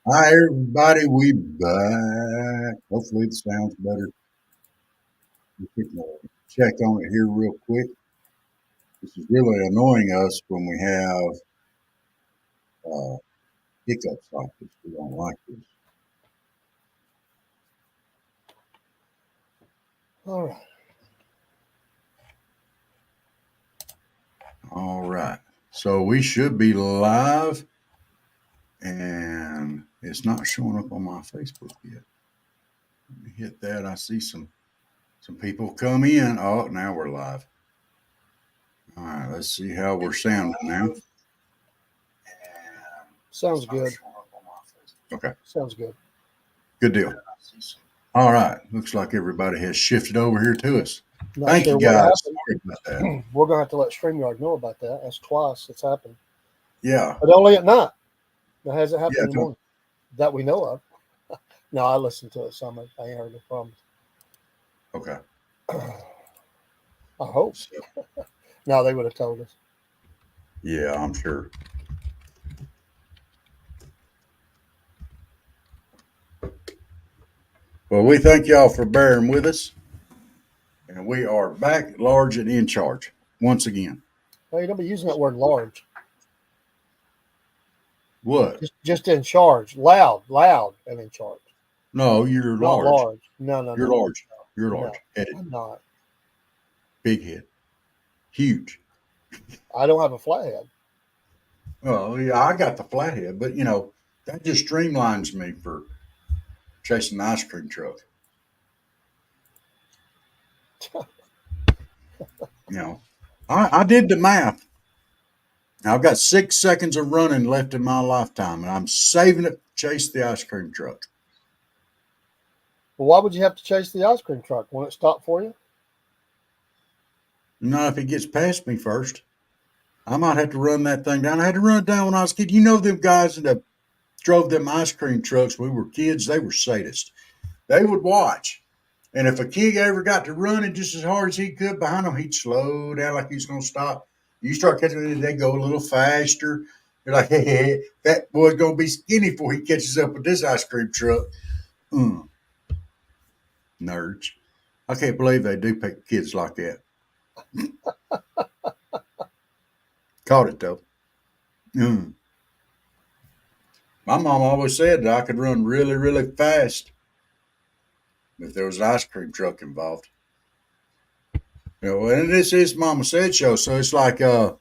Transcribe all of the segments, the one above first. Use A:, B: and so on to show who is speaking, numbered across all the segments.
A: Hi, everybody. We back. Hopefully, the sound's better. We're going to check on it here real quick. This is really annoying us when we have uh, hiccups like this. We don't like this.
B: All right.
A: All right. So we should be live, and it's not showing up on my Facebook yet. Let me hit that. I see some people come in. Oh, now we're live. All right. Let's see how we're sounding now.
B: Sounds good.
A: Okay.
B: Sounds good.
A: Good deal. All right. Looks like everybody has shifted over here to us.
B: Not
A: Thank you,
B: sure what
A: guys.
B: happened.
A: Sorry about that.
B: We're gonna have to let StreamYard know about that. That's twice it's happened,
A: Yeah.
B: but only at night. It hasn't happened
A: Yeah.
B: in the morning that we know of. No, I listened to it some. I ain't heard no problems.
A: Okay.
B: I hope.
A: So,
B: No, they would have told us.
A: yeah, I'm sure. Well, we thank y'all for bearing with us. And we are back large and in charge once again.
B: Hey, don't be using that word large.
A: What?
B: Just in charge, loud, and in charge.
A: No, you're
B: Not
A: large.
B: large. No, no,
A: You're
B: no,
A: large. You're
B: no.
A: large. Headed.
B: I'm not.
A: Big head. Huge.
B: I don't have a flathead.
A: Oh, yeah, I got the flathead, but that just streamlines me for chasing the ice cream truck. You know, I did the math. Now, I've got 6 seconds of running left in my lifetime, and I'm saving it to chase the ice cream truck.
B: Well, why would you have to chase the ice cream truck? Won't it stop for you?
A: Not if it gets past me first. I might have to run that thing down. I had to run it down when I was a kid. You know them guys that drove them ice cream trucks when we were kids, they were sadists. They would watch. And if a kid ever got to running just as hard as he could behind them, he'd slow down like he was going to stop. You start catching it, they go a little faster. You're like, hey, that boy's going to be skinny before he catches up with this ice cream truck. Mm, nerds. I can't believe they do pick kids like that. Caught it, though. Mm. My mom always said that I could run really, really fast if there was an ice cream truck involved. And this is Mama Said show, so it's like, let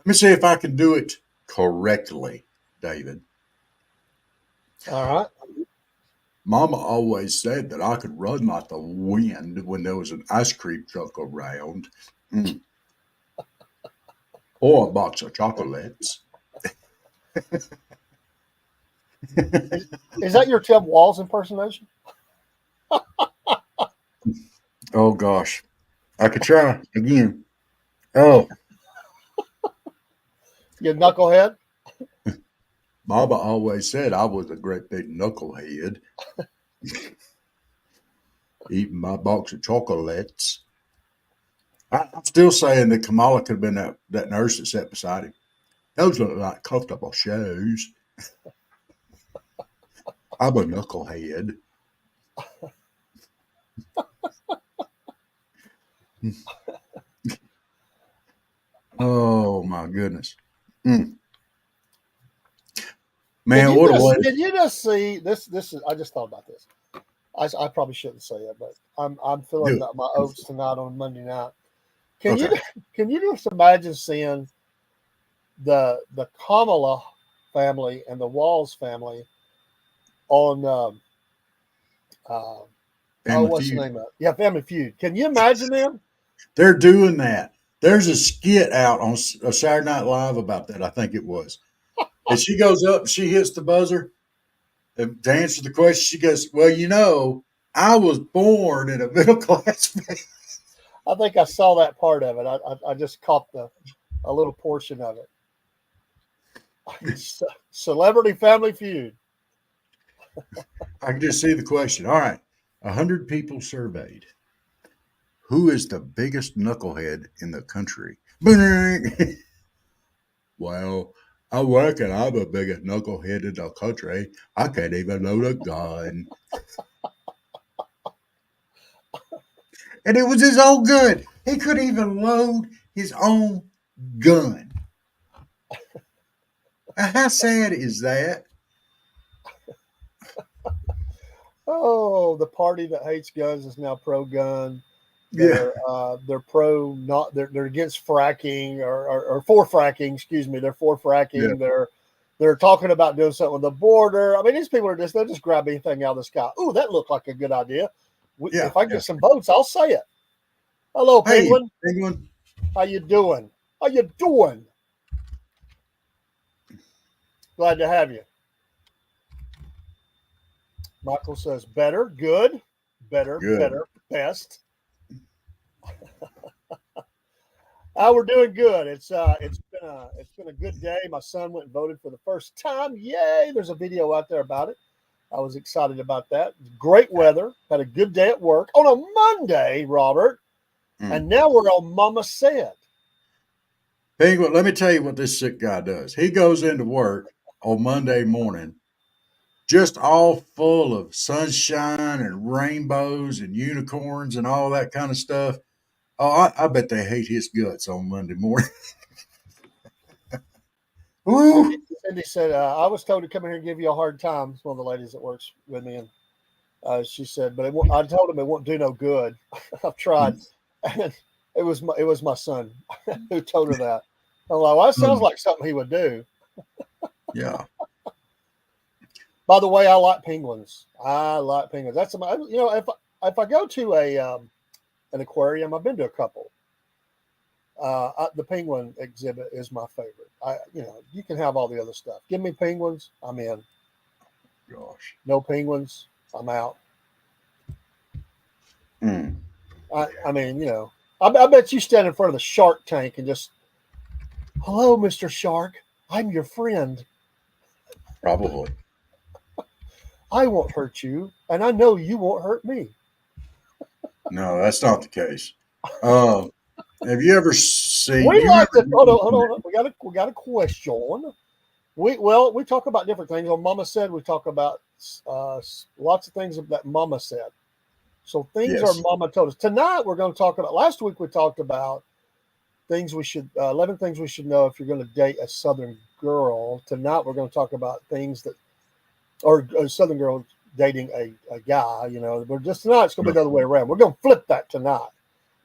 A: me see if I can do it correctly, David.
B: All right.
A: Mama always said that I could run like the wind when there was an ice cream truck around, mm. or a box of chocolates.
B: Is that your Tim Walls impersonation?
A: Oh gosh, I could try again. Oh,
B: You knucklehead?
A: Mama always said I was a great big knucklehead, eating my box of chocolates. I'm still saying that Kamala could have been that nurse that sat beside him. Those look like comfortable shoes. I'm a knucklehead. Oh my goodness, mm.
B: Can
A: Man!
B: you
A: What a way!
B: just can you just see this? This is. I just thought about this. I probably shouldn't say it, but I'm
A: Do
B: filling
A: it.
B: up my
A: Go
B: oats
A: for
B: tonight on Monday night.
A: it.
B: Can you
A: Okay.
B: can you just imagine seeing the Kamala family and the Walls family on uh, oh,
A: Family
B: what's the
A: Feud.
B: name of it? Yeah, Family Feud. Can you imagine them?
A: They're doing that. There's a skit out on Saturday Night Live about that. I think it was. And she goes up, she hits the buzzer, and to answer the question, she goes, "Well, I was born in a middle class family."
B: I think I saw that part of it. I just caught the a little portion of it. Celebrity Family Feud.
A: I can just see the question. All right, 100 people surveyed. Who is the biggest knucklehead in the country? Well, I reckon I'm the biggest knucklehead in the country. I can't even load a gun. And it was his own gun. He couldn't even load his own gun. How sad is that?
B: Oh, the party that hates guns is now pro-gun.
A: Yeah.
B: They're pro not they're against fracking or for fracking. Excuse me, they're for fracking.
A: Yeah.
B: They're talking about doing something with the border. I mean, these people are they'll just grab anything out of the sky. Ooh, that looked like a good idea.
A: Yeah.
B: If I get some votes, I'll say it. Hello,
A: Hey,
B: Penguin.
A: Penguin.
B: How you doing? How you doing? Glad to have you. Michael says better, good, better,
A: Good.
B: better, best. We're doing good. It's been a good day. My son went and voted for the first time. Yay! There's a video out there about it. I was excited about that. Great weather. Had a good day at work on a Monday, Robert. And now we're on Mama Said.
A: Penguin, let me tell you what this sick guy does. He goes into work on Monday morning, just all full of sunshine and rainbows and unicorns and all that kind of stuff. Oh, I bet they hate his guts on Monday morning. Woo!
B: Cindy said, I was told to come here and give you a hard time. It's one of the ladies that works with me. And she said, but I told him it won't do no good. I've tried. And it was my son who told her that. I'm like, well, that sounds like something he would do.
A: Yeah.
B: By the way, I like penguins. I like penguins. That's if I go to an aquarium, I've been to a couple. The penguin exhibit is my favorite. You can have all the other stuff. Give me penguins, I'm in.
A: Gosh.
B: No penguins, I'm out. I mean, I bet you stand in front of the Shark Tank and just, hello, Mr. Shark, I'm your friend.
A: Probably.
B: I won't hurt you, and I know you won't hurt me.
A: No, that's not the case. Have you ever seen?
B: Hold on. We got a question. We talk about different things. On Mama Said, we talk about lots of things that Mama said. So things our Mama told us. Tonight we're going to talk about. Last week we talked about 11 things we should know if you're going to date a Southern girl. Tonight we're going to talk about things that, or a Southern girl dating a guy. We're just tonight it's going to be the other way around. We're going to flip that tonight.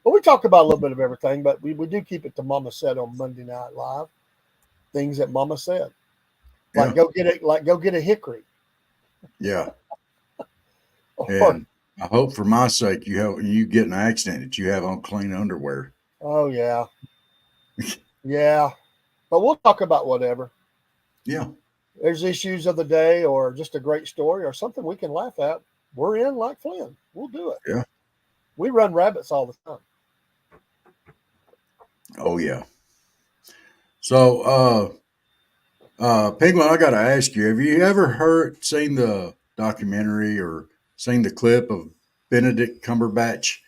B: But we talk about a little bit of everything, but we do keep it to Mama Said on Monday Night Live. Things that Mama said. Like go get a hickory.
A: Yeah. And I hope for my sake you get an accident that you have on clean underwear.
B: Oh yeah. Yeah. But we'll talk about whatever.
A: Yeah.
B: There's issues of the day or just a great story or something we can laugh at. We're in like Flynn. We'll do it.
A: Yeah.
B: We run rabbits all the time.
A: Oh yeah. So Penguin, I gotta ask you, have you ever seen the documentary or seen the clip of Benedict Cumberbatch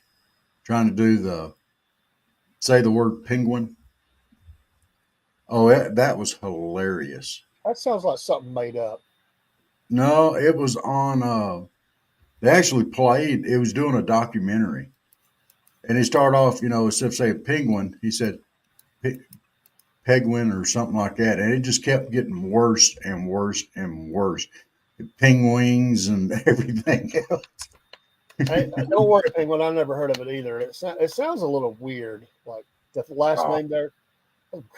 A: trying to say the word penguin? Oh, that was hilarious.
B: That sounds like something made up.
A: No, it was on they actually played, it was doing a documentary. And he started off, instead of saying penguin, he said Pegwin or something like that. And it just kept getting worse and worse and worse. Penguins and everything else.
B: Hey, don't worry, Penguin. I never heard of it either. It sounds a little weird. Like the last name there,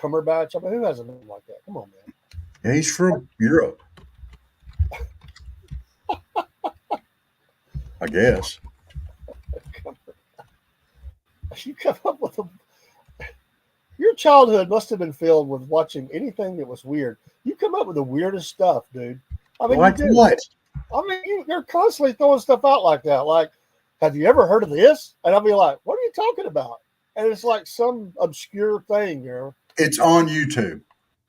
B: Cumberbatch. I mean, who has a name like that? Come on, man.
A: Yeah, he's from Europe. I guess.
B: You come up with your childhood must have been filled with watching anything that was weird. You come up with the weirdest stuff, dude. I mean,
A: like what?
B: I mean, you're constantly throwing stuff out like that. Like, have you ever heard of this? And I'll be like, what are you talking about? And it's like some obscure thing,
A: It's on YouTube.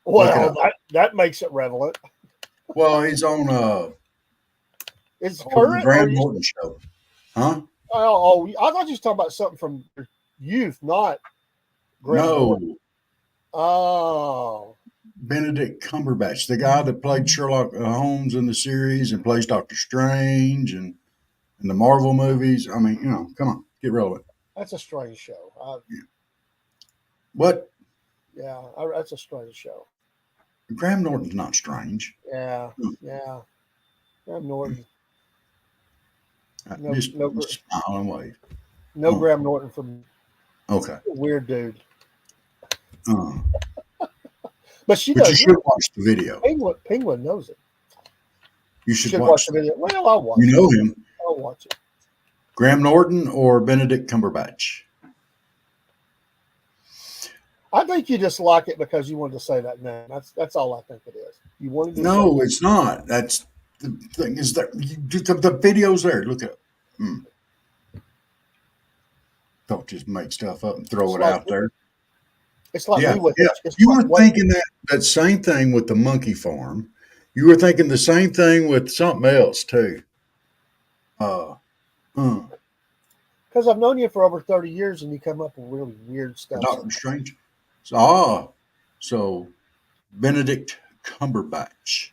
B: Well, that makes it relevant.
A: Well, he's on
B: it's current.
A: The Graham Norton show. Huh?
B: Oh, I thought you were talking about something from your youth, not Graham
A: No.
B: Norton. Oh.
A: Benedict Cumberbatch, the guy that played Sherlock Holmes in the series and plays Doctor Strange and in the Marvel movies. I mean, come on, get relevant.
B: That's a strange show.
A: What?
B: That's a strange show.
A: Graham Norton's not strange.
B: Yeah. Graham Norton.
A: Just smile and wave.
B: No Graham Norton from.
A: Okay.
B: Weird dude. But you
A: should watch the video.
B: Penguin knows it.
A: You should watch
B: the video. Well, I'll watch.
A: You know him.
B: I'll watch it.
A: Graham Norton or Benedict Cumberbatch?
B: I think you just like it because you wanted to say that name. That's all I think it is. You wanted to.
A: No, it's not. That's the thing. Is that the video's there? Look at. Don't just make stuff up and throw it out there.
B: It's like
A: you were thinking that same thing with the monkey farm. You were thinking the same thing with something else too.
B: Because I've known you for over 30 years, and you come up with really weird stuff.
A: Doctor Strange. So Benedict Cumberbatch.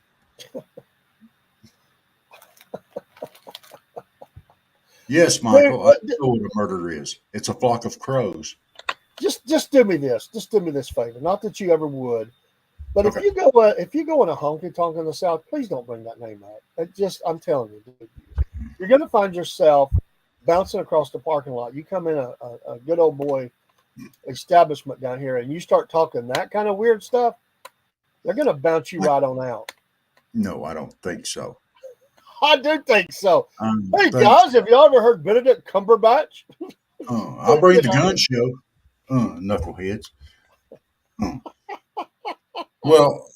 A: Yes, Michael, I know what a murder is. It's a flock of crows.
B: Just do me this. Just do me this favor. Not that you ever would, but if you go in a honky tonk in the South, please don't bring that name up. I'm telling you, dude, you're going to find yourself bouncing across the parking lot. You come in a good old boy establishment down here, and you start talking that kind of weird stuff, they're going to bounce you right on out.
A: No, I don't think so.
B: I do think so. Hey, guys, have you ever heard Benedict Cumberbatch?
A: I'll bring the gun show. Knuckleheads. Well,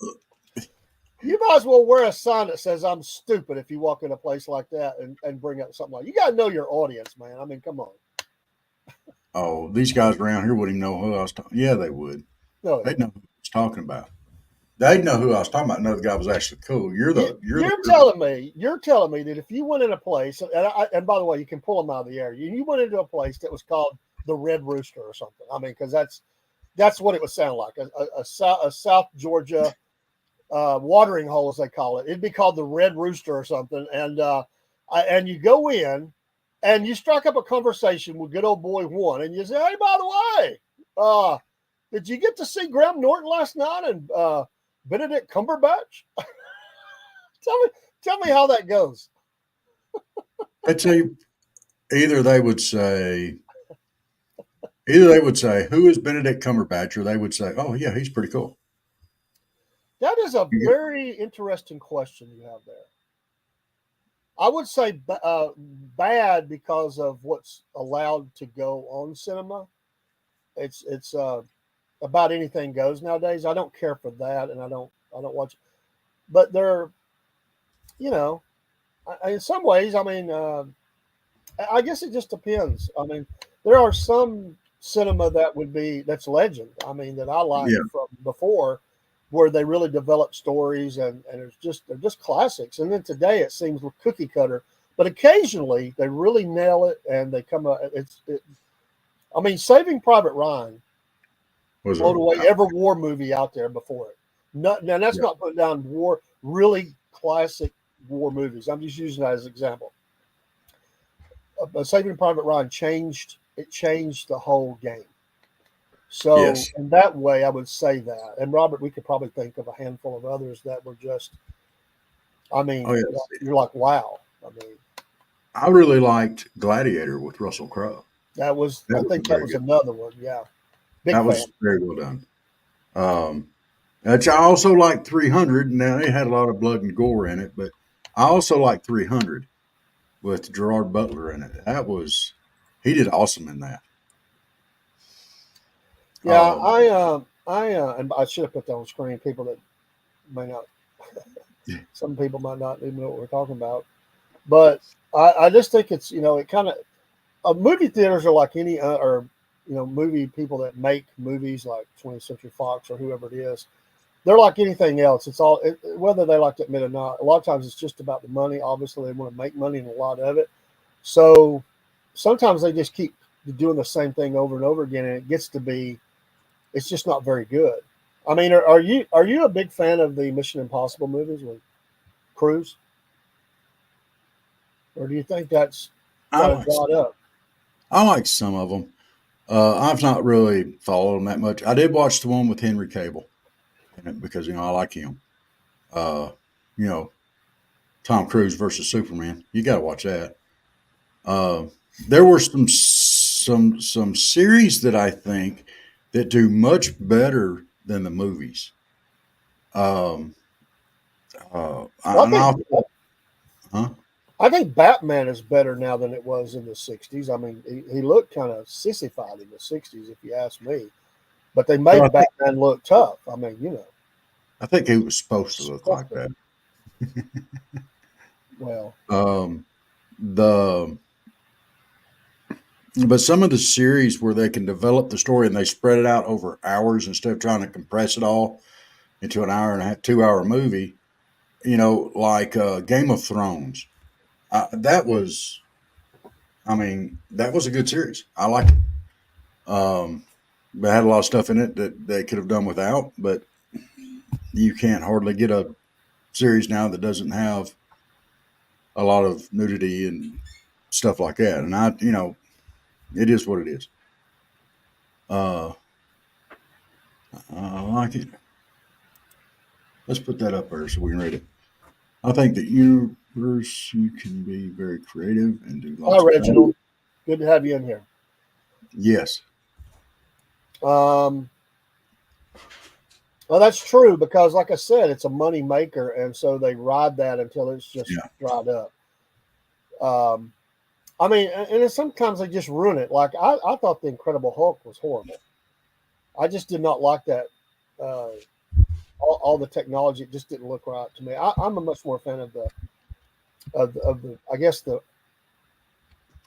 B: you might as well wear a sign that says "I'm stupid" if you walk in a place like that and bring up something like. You got to know your audience, man. I mean, come on.
A: Oh, these guys around here wouldn't even know who I was talking. Yeah, they would.
B: No,
A: they'd know who I was talking about. They'd know who I was talking about. Know the guy was actually cool. You're
B: telling me that if you went in a place, and by the way, you can pull them out of the air. You went into a place that was called the Red Rooster or something. I mean, because that's what it would sound like a South Georgia watering hole, as they call it. It'd be called the Red Rooster or something. And you go in and you strike up a conversation with good old boy one, and you say, "Hey, by the way, did you get to see Graham Norton last night and Benedict Cumberbatch?" Tell me how that goes.
A: I'd say either they would say, "Who is Benedict Cumberbatch?" or they would say, "Oh yeah, he's pretty cool."
B: That is a very interesting question you have there. I would say bad because of what's allowed to go on cinema. It's about anything goes nowadays. I don't care for that, and I don't watch it. But they're, in some ways, I mean, I guess it just depends. I mean, there are some cinema that's legend. I mean, that I like from before, where they really develop stories and they're just classics. And then today it seems cookie cutter, but occasionally they really nail it and they come up. I mean, Saving Private Ryan blown away every war movie out there before it. Now that's not putting down really classic war movies. I'm just using that as an example. Saving Private Ryan changed the whole game. So in that way, I would say that. And Robert, we could probably think of a handful of others that were just, I mean, you're like, wow. I mean,
A: I really liked Gladiator with Russell Crowe.
B: I think that was another one. Yeah.
A: That was very well done. I also like 300. Now, it had a lot of blood and gore in it, but I also like 300 with Gerard Butler in it. He did awesome in that.
B: Yeah, and I should have put that on screen. People that may not, some people might not even know what we're talking about. But I just think it's, it kind of, movie theaters are like any, movie people that make movies like 20th Century Fox or whoever it is. They're like anything else. It's all, whether they like to admit it or not, a lot of times it's just about the money. Obviously, they want to make money in a lot of it. So sometimes they just keep doing the same thing over and over again, and it gets to be, it's just not very good. I mean, are you a big fan of the Mission Impossible movies with Cruise, or do you think that's
A: I
B: kind of
A: like
B: brought up?
A: I like some of them. I've not really followed them that much. I did watch the one with Henry Cable in it because I like him. Uh, you know, Tom Cruise versus Superman. You got to watch that. Uh, there were some series that I think that do much better than the movies. Um,
B: Well,
A: and I'll, huh?
B: I think Batman is better now than it was in the '60s. I mean, he looked kind of sissified in the '60s, if you ask me. But they
A: Well,
B: made Batman look tough. I mean,
A: I think he was supposed to look like
B: something.
A: that.
B: Well,
A: Um, the But some of the series where they can develop the story and they spread it out over hours instead of trying to compress it all into an hour and a half, 2 hour movie, like Game of Thrones. That was, I mean, that was a good series. I liked it. But it had a lot of stuff in it that they could have done without, but you can't hardly get a series now that doesn't have a lot of nudity and stuff like that. And it is what it is. Uh, I like it. Let's put that up there so we can read it. I think that universe you can be very creative and do
B: hi,
A: lots of things.
B: Reginald. Good to have you in here.
A: Yes.
B: Um, well, that's true because, like I said, it's a money maker, and so they ride that until it's just
A: Yeah.
B: dried up. Um, I mean, and then sometimes they just ruin it. Like I thought the Incredible Hulk was horrible. I just did not like that. Uh, all the technology it just didn't look right to me. I'm a much more fan of the I guess the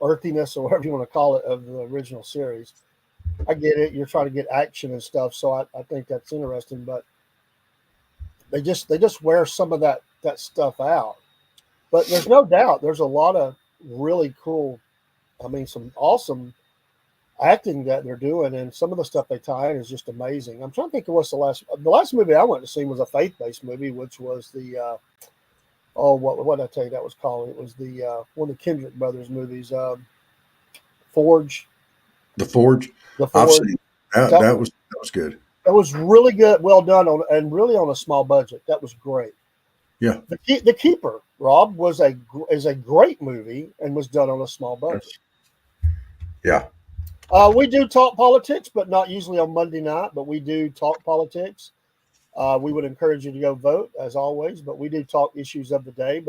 B: earthiness or whatever you want to call it of the original series. I get it. You're trying to get action and stuff, so I think that's interesting. But they just wear some of that stuff out. But there's no doubt there's a lot of really cool. I mean, some awesome acting that they're doing, and some of the stuff they tie in is just amazing. I'm trying to think of what's the last movie I went to see was a faith based movie, which was the what did I tell you that was called? It was the one of the Kendrick brothers movies, Forge,
A: The Forge.
B: the
A: I've
B: Forge.
A: seen that.
B: That,
A: That was good.
B: that was really good, well done on, and really on a small budget. That was great.
A: Yeah.
B: The Keeper, Rob, is a great movie and was done on a small budget.
A: Yeah.
B: We do talk politics, but not usually on Monday night. But we do talk politics. We would encourage you to go vote as always, but we do talk issues of the day.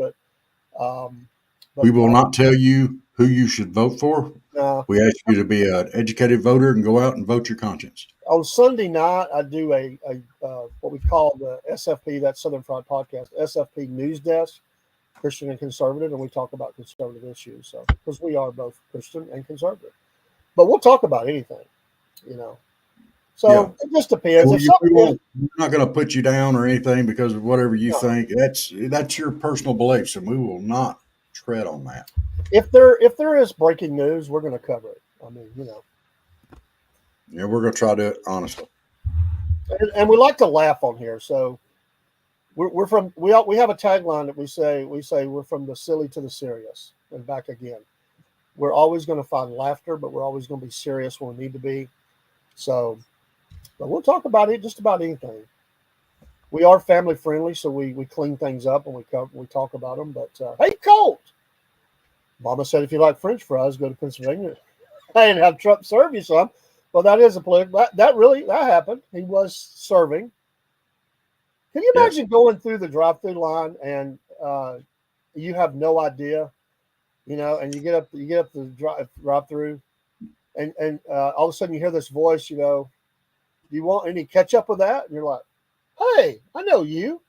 B: Um, but
A: We will not tell you who you should vote for.
B: uh,
A: We ask you to be an educated voter and go out and vote your conscience.
B: on Sunday night, I do a what we call the SFP, that's Southern Fried Podcast, SFP News Desk, Christian and Conservative, and we talk about conservative issues. So because we are both Christian and conservative, but we'll talk about anything, you know. So
A: Yeah.
B: it just depends. If something
A: We're not going to put you down or anything because of whatever you
B: no,
A: think. That's your personal beliefs, and we will not tread on that.
B: if there is breaking news, we're going to cover it. I mean,
A: Yeah, we're going to try to do it honestly.
B: and we like to laugh on here. So we're from we have a tagline that we say we're from the silly to the serious and back again. We're always going to find laughter, but we're always going to be serious when we need to be. So, but we'll talk about it, just about anything. We are family friendly, so we clean things up and we talk about them. But hey, Colt, Mama said if you like French fries, go to Pennsylvania and have Trump serve you some. Well, that is a political. That happened. He was serving. Can you
A: Yes.
B: imagine going through the drive-through line and you have no idea, and you get up the drive-through, and all of a sudden you hear this voice, do you want any ketchup with that? And you're like, hey, I know you.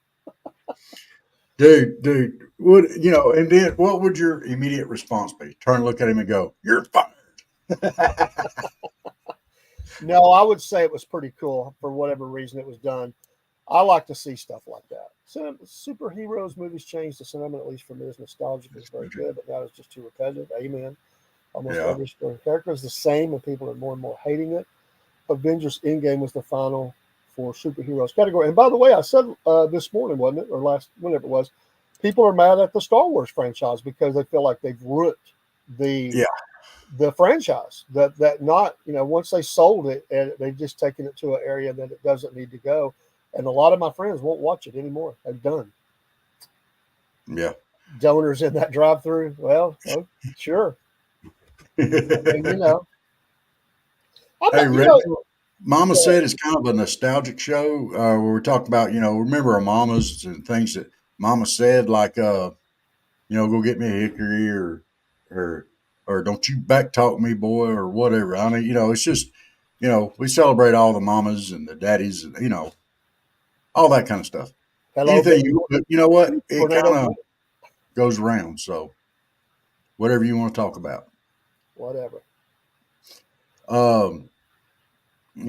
A: Dude, and then what would your immediate response be? Turn, look at him, and go, "You're fired."
B: No, I would say it was pretty cool for whatever reason it was done. I like to see stuff like that. Superheroes movies change the sentiment, at least for me. It's nostalgic, it's very good, but now it's just too repetitive. Amen. Almost
A: Yeah.
B: every story character is the same, and people are more and more hating it. Avengers Endgame was the final for superheroes category. And by the way, I said this morning, wasn't it, or whenever it was, people are mad at the Star Wars franchise because they feel like they've ruined the franchise. That not, once they sold it, and they've just taken it to an area that it doesn't need to go. And a lot of my friends won't watch it anymore. They're done.
A: Yeah.
B: Donors in that drive-through. Well, sure. I mean,
A: Hey, Mama Said is kind of a nostalgic show where we talked about, remember our mamas and things that Mama said, like, go get me a hickory or don't you back talk me, boy, or whatever. I mean, it's just, we celebrate all the mamas and the daddies and, all that kind of stuff.
B: Hello,
A: anything, you know what? It
B: Tornado
A: kind of goes around. So whatever you want to talk about.
B: whatever.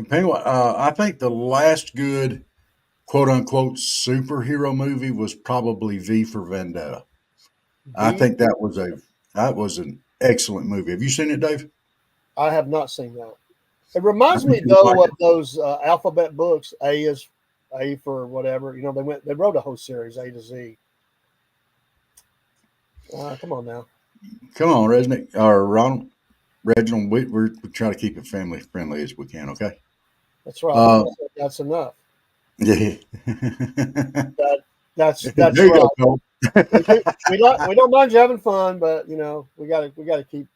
A: Penguin, I think the last good quote unquote superhero movie was probably V for Vendetta. I think that was an excellent movie. Have you seen it, Dave?
B: I have not seen that. It reminds me though of those alphabet books. A is A for whatever. They wrote a whole series, A to Z. Come on now.
A: Come on, Resnick or Ronald. Reginald, we're trying to keep it family friendly as we can, okay?
B: That's right. That's enough.
A: Yeah.
B: That's right. We don't mind you having fun, but we gotta keep.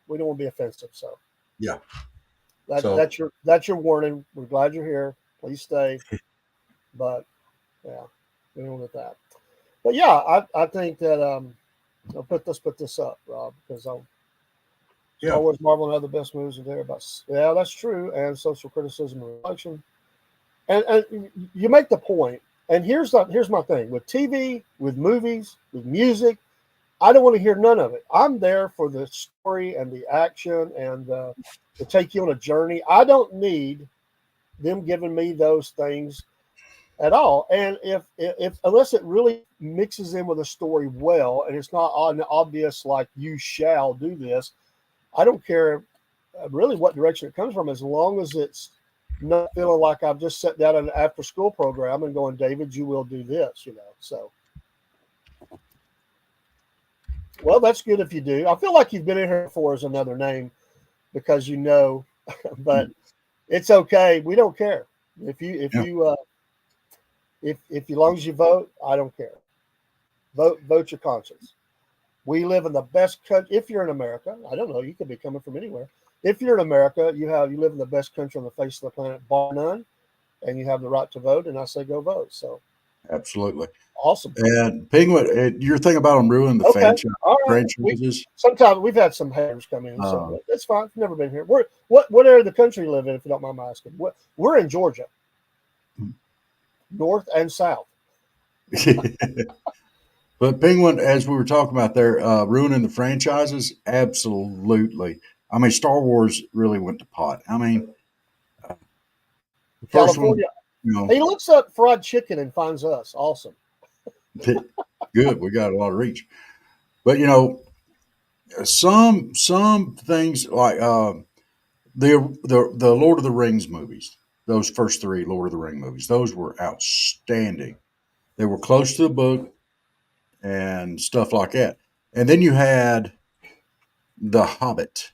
B: We don't want to be offensive, so
A: yeah.
B: That's your warning. We're glad you're here. Please stay. But yeah, we don't get that. But yeah, I think that I'll put this up, Rob, because Star Wars, Marvel, and other best movies are there. But yeah, that's true. And social criticism and reflection. And you make the point. And here's my thing with TV, with movies, with music. I don't want to hear none of it. I'm there for the story and the action and to take you on a journey. I don't need them giving me those things at all. And if unless it really mixes in with a story well, and it's not obvious like you shall do this, I don't care really what direction it comes from, as long as it's not feeling like I've just sat down at an after school program and going, David, you will do this, So, well, that's good if you do. I feel like you've been in here before as another name because but it's okay. We don't care if as long as you vote, I don't care. Vote your conscience. We live in the best country. If you're in America, I don't know, you could be coming from anywhere. If you're in America, you live in the best country on the face of the planet, bar none, and you have the right to vote. And I say go vote. So,
A: absolutely
B: awesome.
A: And Penguin, your thing about them ruining the franchises.
B: Sometimes we've had some haters come in, so that's fine. I've never been here. What area of the country you live in, if you don't mind my asking? We're in Georgia, north and south.
A: But Penguin, as we were talking about there, ruining the franchises, absolutely. I mean, Star Wars really went to pot. I mean, the first
B: California. He looks up fried chicken and finds us. Awesome.
A: Good. We got a lot of reach. But some things like the Lord of the Rings movies, those first three Lord of the Ring movies, those were outstanding. They were close to the book and stuff like that. And then you had The Hobbit.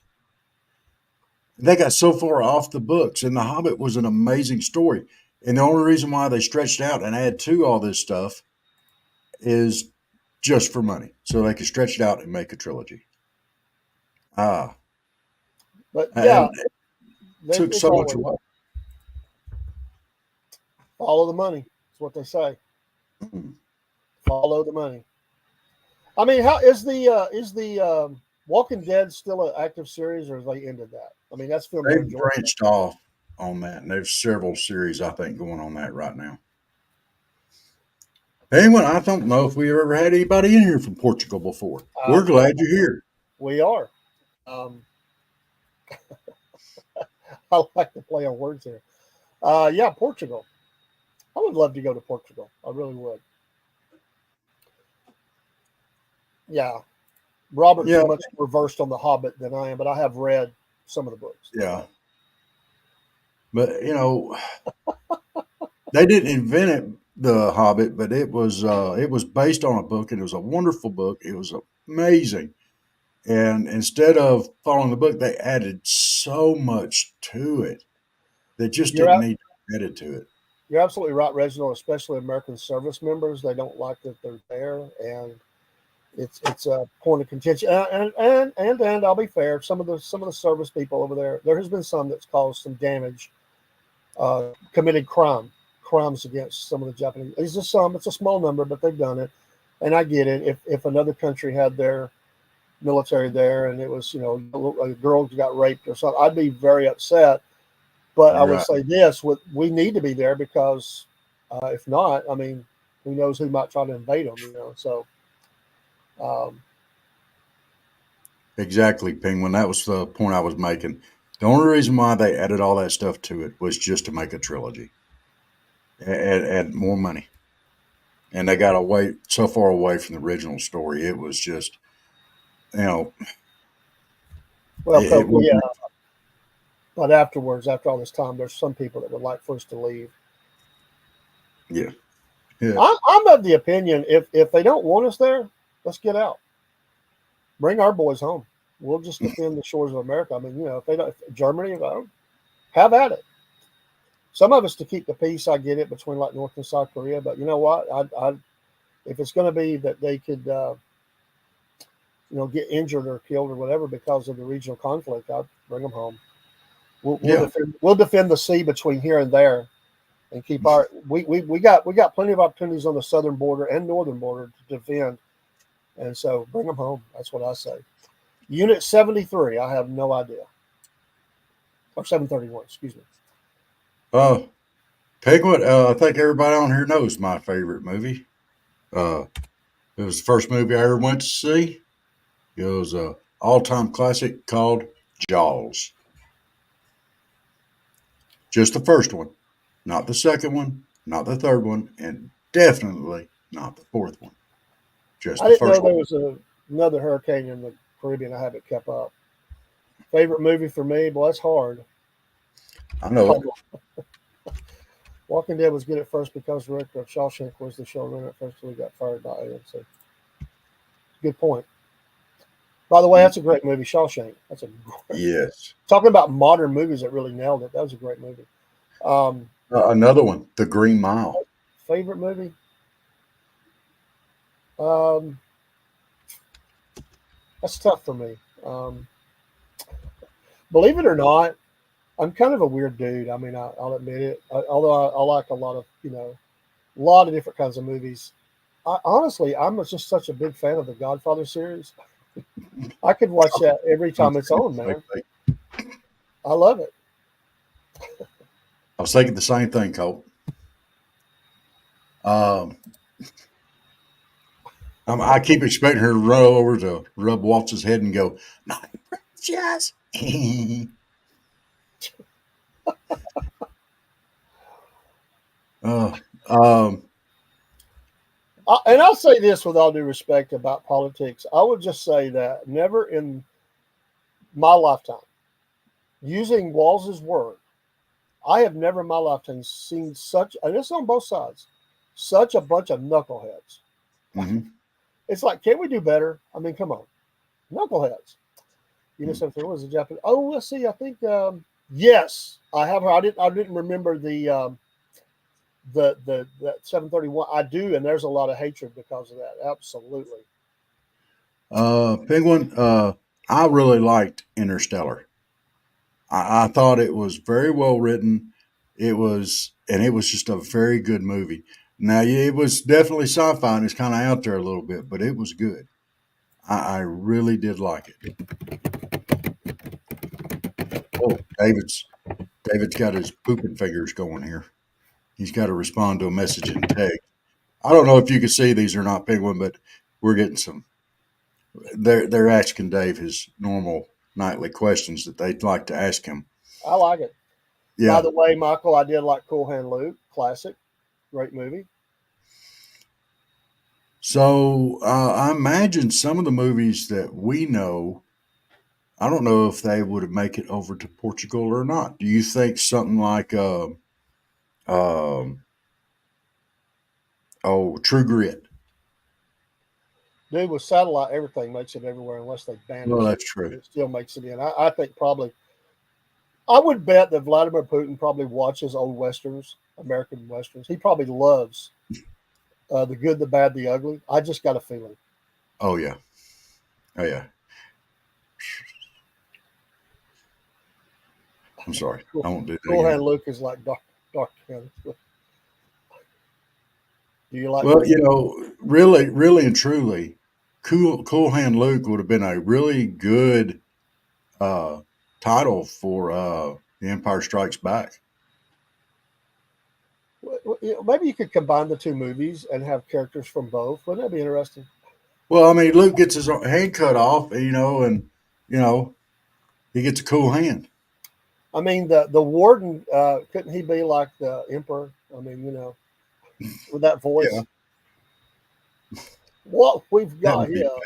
A: They got so far off the books, and The Hobbit was an amazing story. And the only reason why they stretched out and add to all this stuff is just for money, so they could stretch it out and make a trilogy.
B: But yeah,
A: it took so much away.
B: Follow the money. That's what they say. Mm-hmm. Follow the money. I mean, how is the Walking Dead still an active series, or have they ended that? I mean, that's filmed.
A: They've branched off on that, and there's several series I think going on that right now. Penguin, I don't know if we ever had anybody in here from Portugal before. We're glad you're here.
B: We are. I like to play on words here. Yeah, Portugal. I would love to go to Portugal. I really would. Yeah. Robert's much more versed on The Hobbit than I am, but I have read some of the books.
A: Yeah. But, They didn't invent it, the Hobbit, but it was based on a book, and it was a wonderful book. It was amazing. And instead of following the book, they added so much to it that just
B: You're
A: didn't
B: out,
A: need to be added to it.
B: you're absolutely right, Reginald. Especially American service members, they don't like that they're there, and it's a point of contention. And I'll be fair, some of the service people over there, there has been some that's caused some damage, committed crimes against some of the Japanese. It's just some. It's a small number, but they've done it, and I get it. If another country had their military there and it was a girl got raped or something, I'd be very upset. But I would
A: Right.
B: say this: we need to be there because if not, I mean, who knows who might try to invade them? So um,
A: Exactly, Penguin. That was the point I was making. The only reason why they added all that stuff to it was just to make a trilogy, add more money. And they got away so far away from the original story. It was just, you know,
B: well,
A: it
B: Coke, yeah.
A: wasn't.
B: But afterwards, after all this time, there's some people that would like for us to leave.
A: Yeah, yeah,
B: I'm of the opinion if they don't want us there, let's get out. Bring our boys home. We'll just defend the shores of America. I mean, if they don't, if Germany, have at it. Some of us to keep the peace. I get it between like North and South Korea, but you know what? If it's going to be that they could, get injured or killed or whatever because of the regional conflict, I'd bring them home. We'll
A: yeah,
B: defend. We'll defend the sea between here and there, and keep our. We got plenty of opportunities on the southern border and northern border to defend, and so bring them home. That's what I say. Unit 73. I have no idea, or 731. Excuse me.
A: uh, Penguin. I think everybody on here knows my favorite movie. Uh, it was the first movie I ever went to see. It was a all-time classic called Jaws. Just the first one, not the second one, not the third one, and definitely not the fourth one. Just
B: I
A: the
B: didn't know
A: first
B: there
A: one.
B: was another hurricane in the Caribbean. I haven't kept up. Favorite movie for me? Well, that's hard.
A: I know it.
B: Walking Dead was good at first because the director of Shawshank was the showrunner at first until he got fired by AMC. Good point. By the way, that's a great movie, Shawshank. That's a
A: Yes.
B: talking about modern movies that really nailed it. That was a great movie. Um,
A: Another one, The Green Mile.
B: favorite movie? Um, that's tough for me. Um, believe it or not, I'm kind of a weird dude. I mean, I'll admit it. Although I like a lot of different kinds of movies. Honestly, I'm just such a big fan of the Godfather series. I could watch that every
A: I was
B: time it's
A: thinking
B: on,
A: the same
B: man.
A: thing.
B: I love it.
A: I was thinking the same thing, Colt. Um, I keep expecting her to run over to rub Waltz's head and go, "Not precious." uh, um,
B: And I'll say this with all due respect about politics. I would just say that never in my lifetime, using Walls's word, I have never in my lifetime seen such, and it's on both sides, such a bunch of knuckleheads.
A: mhm.
B: It's like, can we do better? I mean, come on, knuckleheads. You know something? What was the Japanese? Oh, let's see. I think yes, I have. I didn't remember the that 731. I do, and there's a lot of hatred because of that. Absolutely.
A: Penguin. I really liked Interstellar. I thought it was very well written. It was just a very good movie. Now, yeah, it was definitely sci-fi and it's kind of out there a little bit, but it was good. I really did like it. Oh, David's got his pooping fingers going here. He's got to respond to a message in text. I don't know if you can see these or not, Penguin, but we're getting some. They're asking Dave his normal nightly questions that they'd like to ask him.
B: I like it. By
A: Yeah.
B: the way, Michael, I did like Cool Hand Luke. Classic. Great movie.
A: So I imagine some of the movies that we know, I don't know if they would make it over to Portugal or not. Do you think something like Oh, True Grit.
B: Dude, with satellite, everything makes it everywhere unless they ban
A: Well,
B: it.
A: that's true.
B: It still makes it in. I think probably, I would bet that Vladimir Putin probably watches old westerns, American westerns. He probably loves the good, the bad, the ugly. I just got a feeling.
A: Oh yeah. Oh yeah. I'm sorry. I won't do that
B: Cool
A: again.
B: Hand Luke is like Dark Hand. Do you like?
A: Well, you know, really, really and truly, Cool Hand Luke would have been a really good uh, title for The Empire Strikes Back.
B: Maybe you could combine the two movies and have characters from both. Wouldn't that be interesting?
A: Well, I mean, Luke gets his hand cut off, you know, and you know he gets a cool hand.
B: I mean, the warden couldn't he be like the emperor? I mean, with that voice.
A: Yeah,
B: What we've
A: that
B: got
A: would be
B: here
A: bad.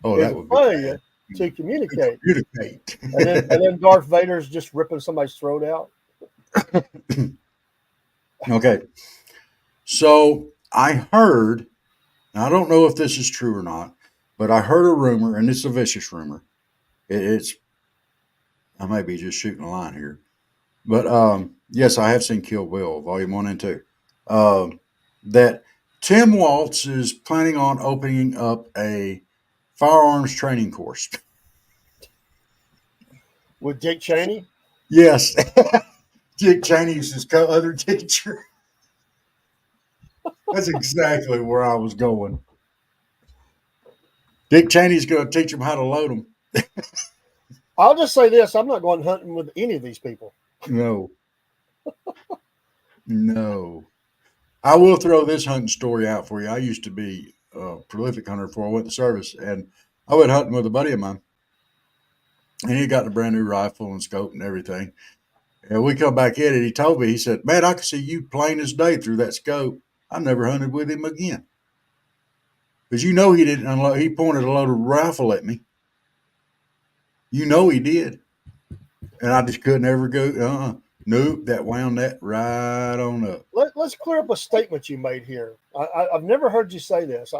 A: Oh,
B: is
A: that
B: a
A: would be
B: failure
A: bad.
B: to communicate,
A: Communicate.
B: and then Darth Vader's just ripping somebody's throat out.
A: Okay, so I heard. I don't know if this is true or not, but I heard a rumor, and it's a vicious rumor. It's I may be just shooting a line here, but yes, I have seen Kill Bill Volume 1 and 2. That Tim Waltz is planning on opening up a firearms training course.
B: With Dick Cheney.
A: Yes, Dick Cheney's his other teacher. That's exactly where I was going. Dick Cheney's going to teach them how to load them.
B: I'll just say this: I'm not going hunting with any of these people.
A: No, no. I will throw this hunting story out for you. I used to be a prolific hunter before I went to service, and I went hunting with a buddy of mine, and he got a brand new rifle and scope and everything. And we come back in, and he told me, he said, "Man, I could see you plain as day through that scope. I never hunted with him again." Because you know he didn't unload. He pointed a loaded rifle at me. You know he did, and I just couldn't ever go. Nope, that wound that right on up.
B: Let's clear up a statement you made here. I've never heard you say this.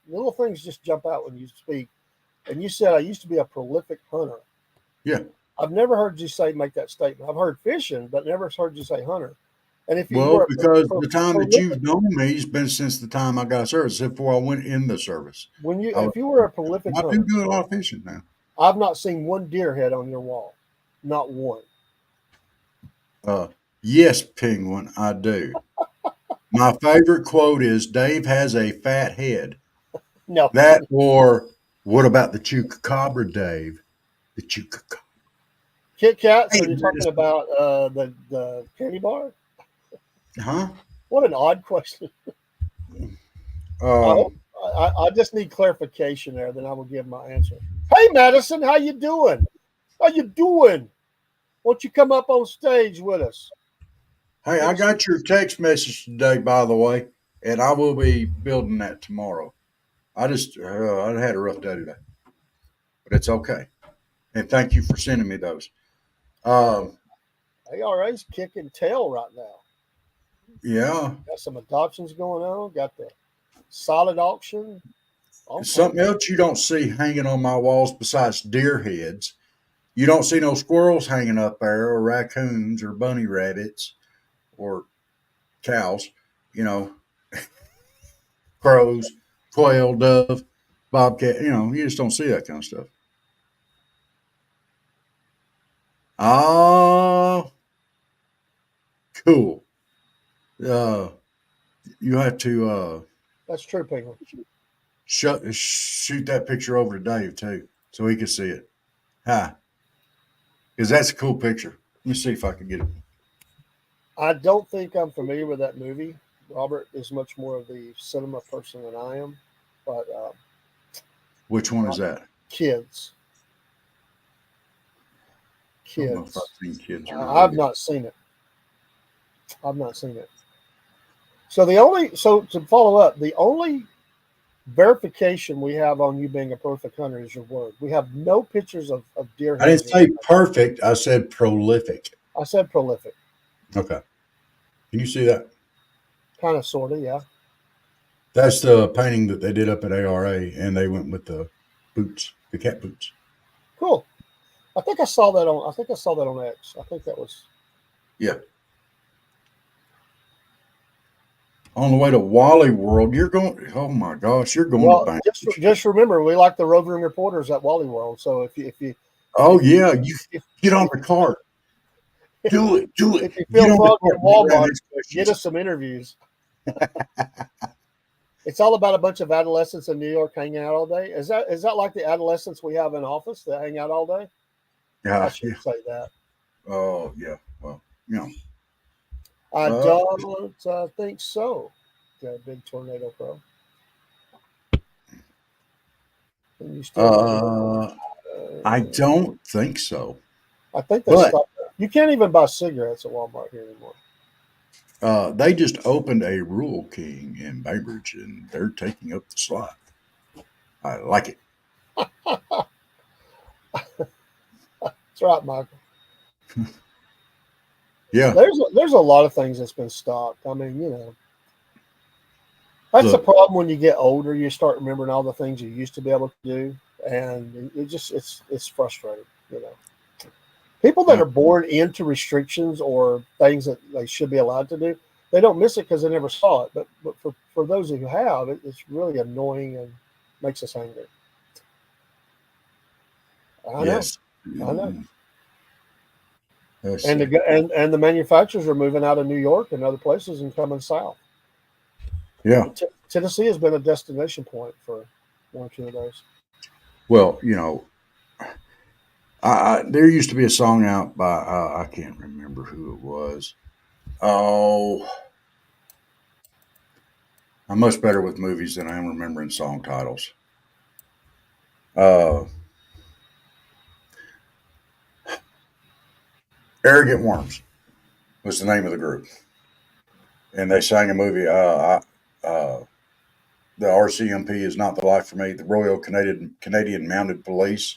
B: Little things just jump out when you speak, and you said I used to be a prolific hunter.
A: Yeah.
B: I've never heard you make that statement. I've heard fishing, but never heard you say hunter. And if you
A: Well,
B: were
A: because the time that
B: prolific,
A: you've known me has been since the time I got a service, before I went in the service.
B: if you were a prolific
A: I do
B: hunter,
A: do a lot of fishing now.
B: I've not seen one deer head on your wall, not one.
A: Yes, Penguin, I do. My favorite quote is Dave has a fat head.
B: No,
A: That or what about the chupacabra, Dave? The chupacabra.
B: Kit Kats. So
A: Hey,
B: you're talking about the candy bar?
A: huh?
B: What an odd question.
A: Um,
B: I just need clarification there. Then I will give my answer. Hey, Madison, how you doing? How you doing? Won't you come up on stage with us?
A: hey, I got your text message today, by the way, and I will be building that tomorrow. I had a rough day today, but it's okay. And thank you for sending me those. Um,
B: ARA's kicking tail right now.
A: yeah.
B: Got some adoptions going on. Got the solid auction.
A: Something else you don't see hanging on my walls besides deer heads. You don't see no squirrels hanging up there, or raccoons, or bunny rabbits, or cows. You know, crows, quail, dove, bobcat. You know, you just don't see that kind of stuff. Oh, cool. Uh, you have to
B: That's true, Penguin.
A: shoot that picture over to Dave too, so he can see it. Hi, because that's a cool picture. Let me see if I can get it.
B: I don't think I'm familiar with that movie. Robert is much more of the cinema person than I am, but
A: Which one is that?
B: kids.
A: I don't know if I've
B: Kids.
A: seen kids or
B: I've
A: not.
B: not seen it. I've not seen it. So to follow up, the only verification we have on you being a perfect hunter is your word. We have no pictures of deer
A: I didn't
B: heads.
A: say perfect. I said prolific.
B: I said prolific.
A: Okay. Can you see that?
B: Kind of, sort of, yeah.
A: That's the painting that they did up at ARA, and they went with the boots, the cat boots.
B: Cool. I think I saw that on. I think I saw that on X. I think that was.
A: Yeah. On the way to Wally World, you're going. Oh my gosh, you're going to
B: Well,
A: Bainbridge.
B: just remember, we like the roving reporters at Wally World. So
A: Oh
B: if you
A: yeah, you
B: if,
A: get on the cart. Do it. Do it.
B: if you
A: Get
B: feel
A: on the
B: froggy
A: cart.
B: at
A: And get around
B: Walmart,
A: these
B: get
A: questions.
B: us some interviews. It's all about a bunch of adolescents in New York hanging out all day. Is that like the adolescents we have in office that hang out all day? I
A: Yeah.
B: shouldn't say that.
A: Oh yeah. Well, you know.
B: I
A: Uh,
B: don't think so. The big tornado pro. And you still not hear?
A: uh, I don't think so.
B: I think they
A: But
B: stopped. You can't even buy cigarettes at Walmart here anymore.
A: they just opened a Rural King in Bainbridge, and they're taking up the slot. I like it.
B: That's right, Michael.
A: Yeah.
B: There's a lot of things that's been stopped. I mean, that's the
A: Look.
B: problem when you get older. You start remembering all the things you used to be able to do, and it's frustrating. People that are born into restrictions or things that they should be allowed to do, they don't miss it because they never saw it. But for those who have, it's really annoying and makes us angry. I know,
A: Yes.
B: I know.
A: Let's
B: And
A: see.
B: the manufacturers are moving out of New York and other places and coming south.
A: Yeah.
B: Tennessee has been a destination point for one or two of those.
A: Well, there used to be a song out by I can't remember who it was. Oh, I'm much better with movies than I am remembering song titles. Uh, Arrogant Worms was the name of the group, and they sang a movie. The RCMP is not the life for me. The Royal Canadian Mounted Police,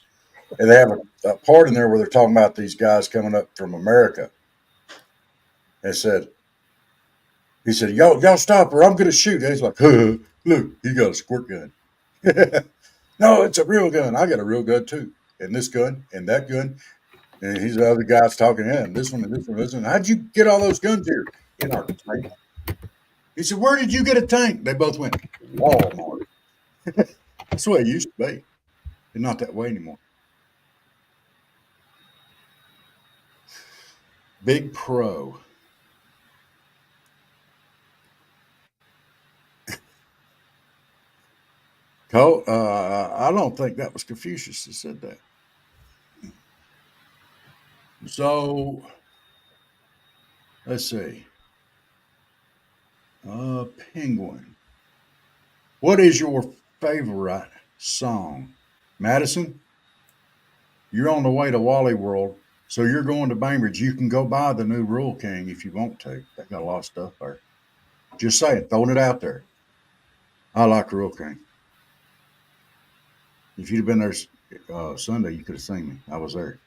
A: and they have a part in there where they're talking about these guys coming up from America. And he said, y'all stop or I'm going to shoot. And he's like, look, he got a squirt gun. No, it's a real gun. I got a real gun too. And this gun and that gun. And he's the other guys talking, yeah, and this one and this one and this one. How'd you get all those guns here? In our tank. He said, where did you get a tank? They both went, Walmart. That's the way it used to be. And not that way anymore. Big Pro. I don't think that was Confucius that said that. So let's see. Penguin. What is your favorite song? Madison, you're on the way to Wally World, so you're going to Bainbridge. You can go buy the new Rural King if you want to. They got a lot of stuff there. Just saying, throwing it out there. I like Rural King. If you'd have been there Sunday, you could have seen me. I was there.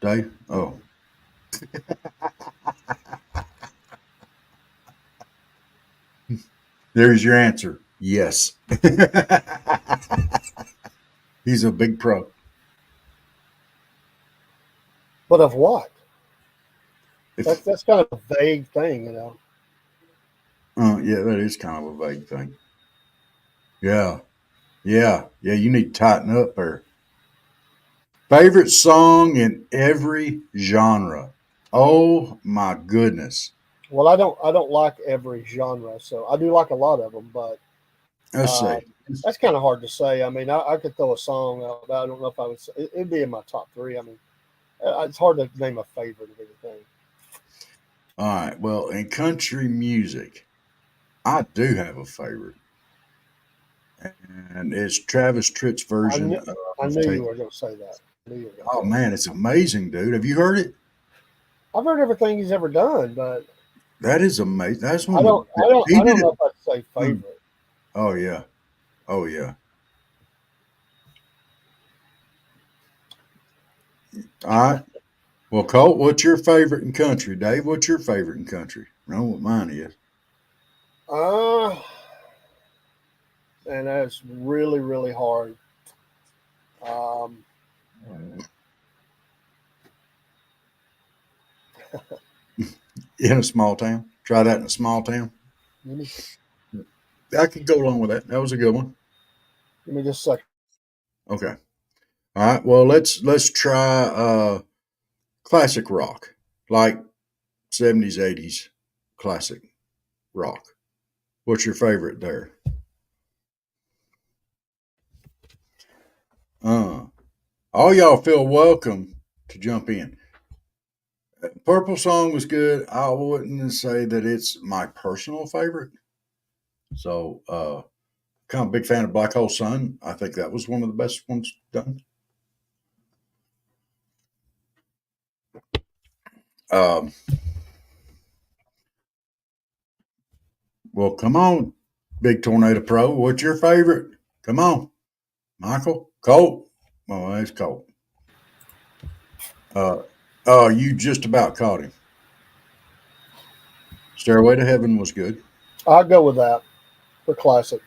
A: Dave? Oh. There's your answer. Yes. He's a big pro.
B: But of what?
A: If,
B: That's kind of a vague thing,
A: yeah, that is kind of a vague thing. Yeah. Yeah. Yeah. You need to tighten up there. Favorite song in every genre. Oh my goodness.
B: Well, I don't like every genre, so I do like a lot of them, but
A: Let's
B: uh,
A: see.
B: that's kind of hard to say. I mean, I could throw a song out, but I don't know if I would. It'd be in my top three. I mean, it's hard to name a favorite of anything.
A: All right. Well, in country music, I do have a favorite, and it's Travis Tritt's
B: I
A: version
B: knew, I
A: of
B: knew
A: Take.
B: you were going to say that. I knew you were going to
A: Oh
B: say that.
A: man, it's amazing, dude. Have you heard it?
B: I've heard everything he's ever done, but
A: That is amazing. That's
B: I
A: one of
B: don't,
A: the
B: I don't,
A: he
B: I
A: did
B: don't
A: it.
B: know if I'd say favorite.
A: Oh yeah. Oh yeah. All right. Well, Colt, what's your favorite in country? Dave, what's your favorite in country? know what mine is.
B: And that's really, really hard. Um,
A: In a small town. Try that in a small town.
B: Give me,
A: I could go along with that. That was a good one.
B: give me just a second.
A: Okay. All right. Well, let's try classic rock, like 70s, 80s classic rock. What's your favorite there? All y'all feel welcome to jump in. Purple Song was good. I wouldn't say that it's my personal favorite. So, kind of a big fan of Black Hole Sun. I think that was one of the best ones done. Um, well, come on, Big Tornado Pro. What's your favorite? Come on, Michael. Colt. Oh, that's Colt. You just about caught him. Stairway to Heaven was good.
B: I'll go with that for classic.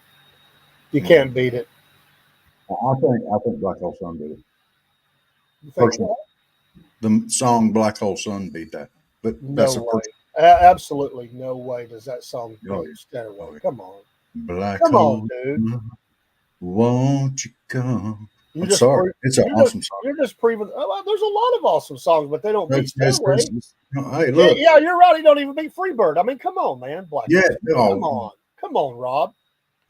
B: You can't beat it.
A: I think Black Hole Sun did it.
B: You think
A: Personally, the song Black Hole Sun beat that. But that's
B: no
A: a
B: way. Absolutely no way does that song
A: Oh,
B: beat
A: yeah.
B: Stairway.
A: Oh, yeah.
B: Come on.
A: Black
B: Come
A: Hole.
B: on, dude.
A: Won't you come?
B: You
A: I'm
B: just
A: sorry. It's an
B: you're
A: awesome
B: just,
A: song.
B: You're just proving. Oh, well, there's a lot of awesome songs, but they don't beat Stairway.
A: Hey, look.
B: Yeah, you're right. He don't even beat Freebird. I mean, come on, man. Black.
A: Yeah.
B: Come on, Rob.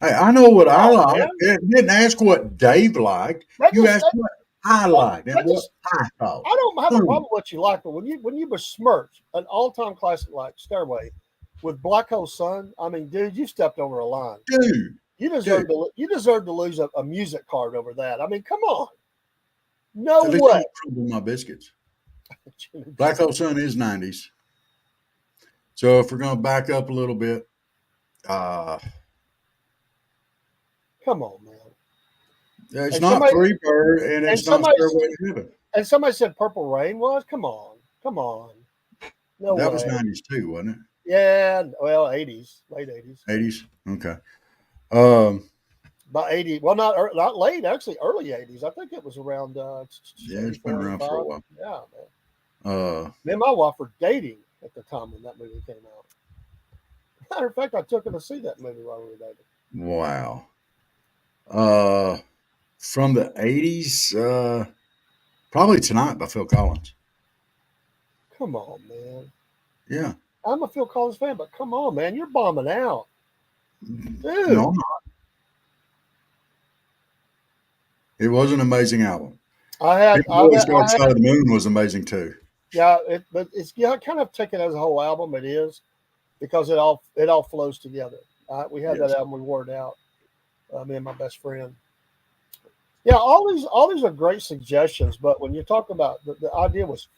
A: Hey, I know what I like.
B: Man.
A: You didn't ask what Dave liked. You asked what I liked and what I thought.
B: I don't have a problem with what you like, but when you besmirch an all-time classic like Stairway with Black Hole Sun, I mean, dude, you stepped over a line.
A: Dude.
B: You deserve to lose a music card over that. I mean, come on. No way.
A: My biscuits. Black Hole Sun is 90s. So if we're going to back up a little bit,
B: come on, man.
A: It's not Freebird, and it's not Stairway to Heaven.
B: And somebody said Purple Rain was? Come on. No
A: that
B: way.
A: was 90s too, wasn't it?
B: Yeah, well, 80s, late 80s.
A: 80s, okay.
B: About 80, well, not late, actually, early 80s. I think it was around.
A: It's been around for a while.
B: Yeah, man. Me and my wife were dating at the time when that movie came out. Matter of fact, I took her to see that movie while we were dating.
A: Wow. From the 80s, probably Tonight by Phil Collins.
B: Come on, man.
A: Yeah.
B: I'm a Phil Collins fan, but come on, man. You're bombing out. Dude.
A: No, I'm not. It was an amazing album. Dark Side of the Moon was amazing too.
B: Yeah, but it's kind of taken as a whole album. It is because it all flows together. We had that album we wore it out. Me and my best friend. Yeah, all these are great suggestions, but when you talk about the idea was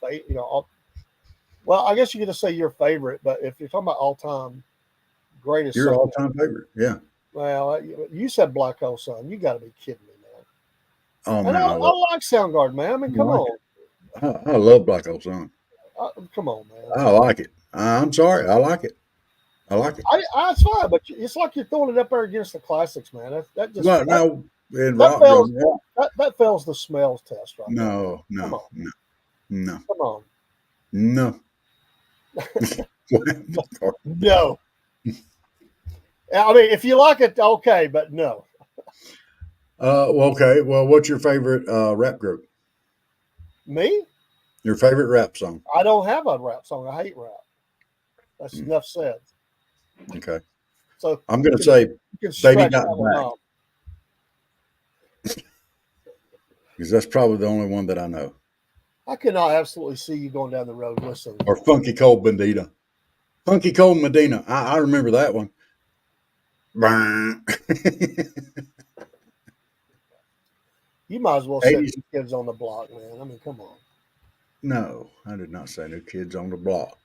B: well, I guess you could just say your favorite, but if you're talking about all time greatest,
A: your all time favorite, yeah.
B: Well, you said Black Hole Sun. You got to be kidding me, man.
A: Oh
B: man, I like Soundgarden, man. I mean, come on.
A: I love Black Hole Sun.
B: Come on, man.
A: I like it. I'm sorry, I like it.
B: It's fine, but it's like you're throwing it up there against the classics, man. That fails the smells test, right?
A: No.
B: Come on.
A: No.
B: No. I mean, if you like it, okay, but no.
A: Okay. Well, what's your favorite rap group?
B: Me?
A: Your favorite rap song?
B: I don't have a rap song. I hate rap. That's enough said.
A: Okay.
B: So
A: I'm going to say Baby Got Back. Because that's probably the only one that I know.
B: I cannot absolutely see you going down the road listening.
A: Or Funky Cold Medina. Funky Cold Medina. I remember that one.
B: You might as well say New Kids on the Block, man. I mean, come on.
A: No, I did not say New Kids on the Block.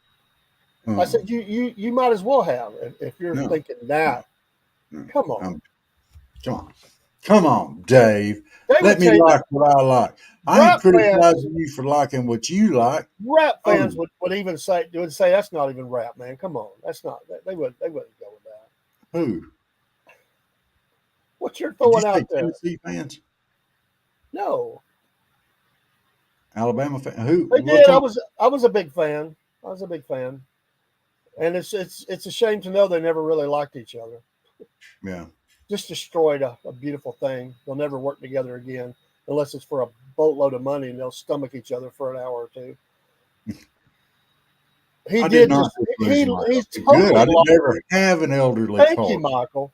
B: I said you might as well have if you're thinking that.
A: No.
B: Come on.
A: Come on. Come on, Dave.
B: They
A: Let
B: would
A: me
B: tell you
A: like what I like. I ain't
B: rap fans,
A: criticizing you for liking what you like.
B: rap fans
A: Oh,
B: would even say that's not even rap, man. Come on, that's not. They wouldn't go with that.
A: who?
B: What you're
A: Did you
B: throwing
A: say
B: out there?
A: Tennessee fans?
B: No,
A: Alabama fan? Who?
B: they
A: What
B: did.
A: kind?
B: I was a big fan. I was a big fan, and it's a shame to know they never really liked each other.
A: Yeah.
B: Just destroyed a beautiful thing. They'll never work together again unless it's for a boatload of money, and they'll stomach each other for an hour or two. He
A: I did
B: did
A: not
B: just
A: lose my
B: he's
A: elderly. Good.
B: totally
A: I didn't
B: lost.
A: ever have an elderly
B: Thank you,
A: card.
B: Michael.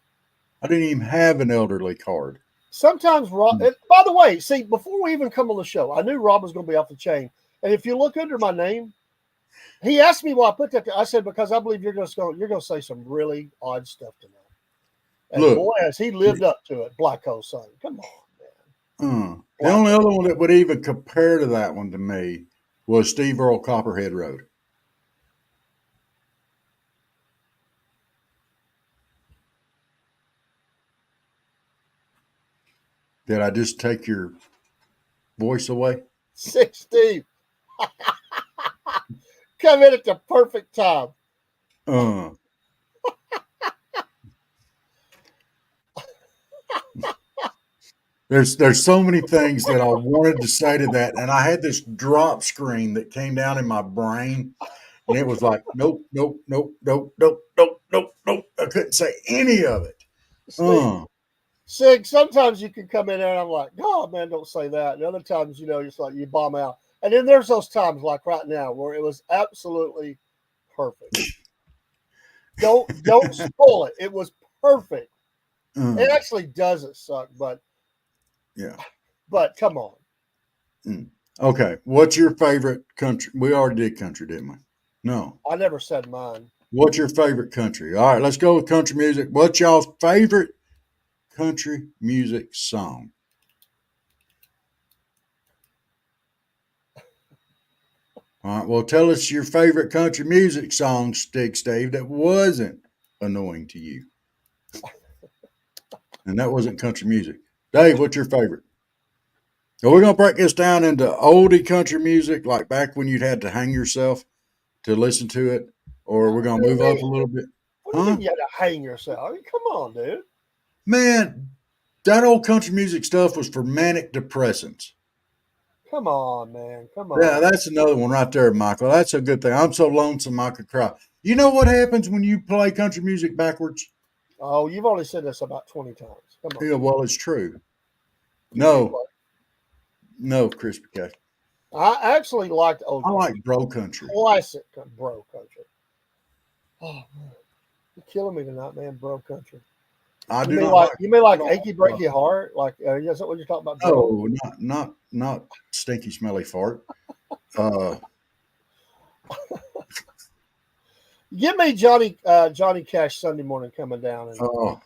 A: I didn't even have an elderly card.
B: Sometimes Rob. By the way, see, before we even come on the show, I knew Rob was going to be off the chain. And if you look under my name, he asked me why I put that there. I said because I believe you're going to say some really odd stuff tonight. And
A: Look,
B: boy, has he lived up to it, Black Hole Sun. Come on, man.
A: the only other one that would even compare to that one to me was Steve Earle Copperhead Road. Did I just take your voice away?
B: Steve, come in at the perfect time.
A: Uh, there's so many things that I wanted to say to that, and I had this drop screen that came down in my brain, and it was like, nope, nope, nope, nope, nope, nope, nope, nope. I couldn't say any of it.
B: Steve, Sig, sometimes you can come in there and I'm like, oh man, don't say that. And other times, it's like you bomb out. And then there's those times like right now where it was absolutely perfect. Don't spoil it. It was perfect. It actually doesn't suck, but
A: yeah.
B: But come on.
A: Okay. What's your favorite country? We already did country, didn't we? No.
B: I never said mine.
A: What's your favorite country? All right, let's go with country music. What's y'all's favorite country music song? All right, well, tell us your favorite country music song, Steve, that wasn't annoying to you. And that wasn't country music. Dave, what's your favorite? So we're going to break this down into oldie country music, like back when you'd had to hang yourself to listen to it, or we're going to move up a little bit.
B: What do you mean you had to hang yourself? I mean, come on, dude.
A: Man, that old country music stuff was for manic depressants.
B: Come on, man. Come on.
A: Yeah, that's another one right there, Michael. That's a good thing. I'm so lonesome I could cry. You know what happens when you play country music backwards?
B: Oh, you've only said this about 20 times. Come on.
A: Yeah, well, it's true.
B: No,
A: Crispy Cat.
B: I actually liked old.
A: I like bro country.
B: Classic bro country. Oh man, you're killing me tonight, man. Bro country.
A: I
B: You
A: do
B: mean
A: not
B: like
A: like.
B: you mean like achy breaky heart? Like is that what you're talking about? Bro?
A: No, not stinky smelly fart.
B: Give me Johnny Cash Sunday morning coming down.
A: Oh.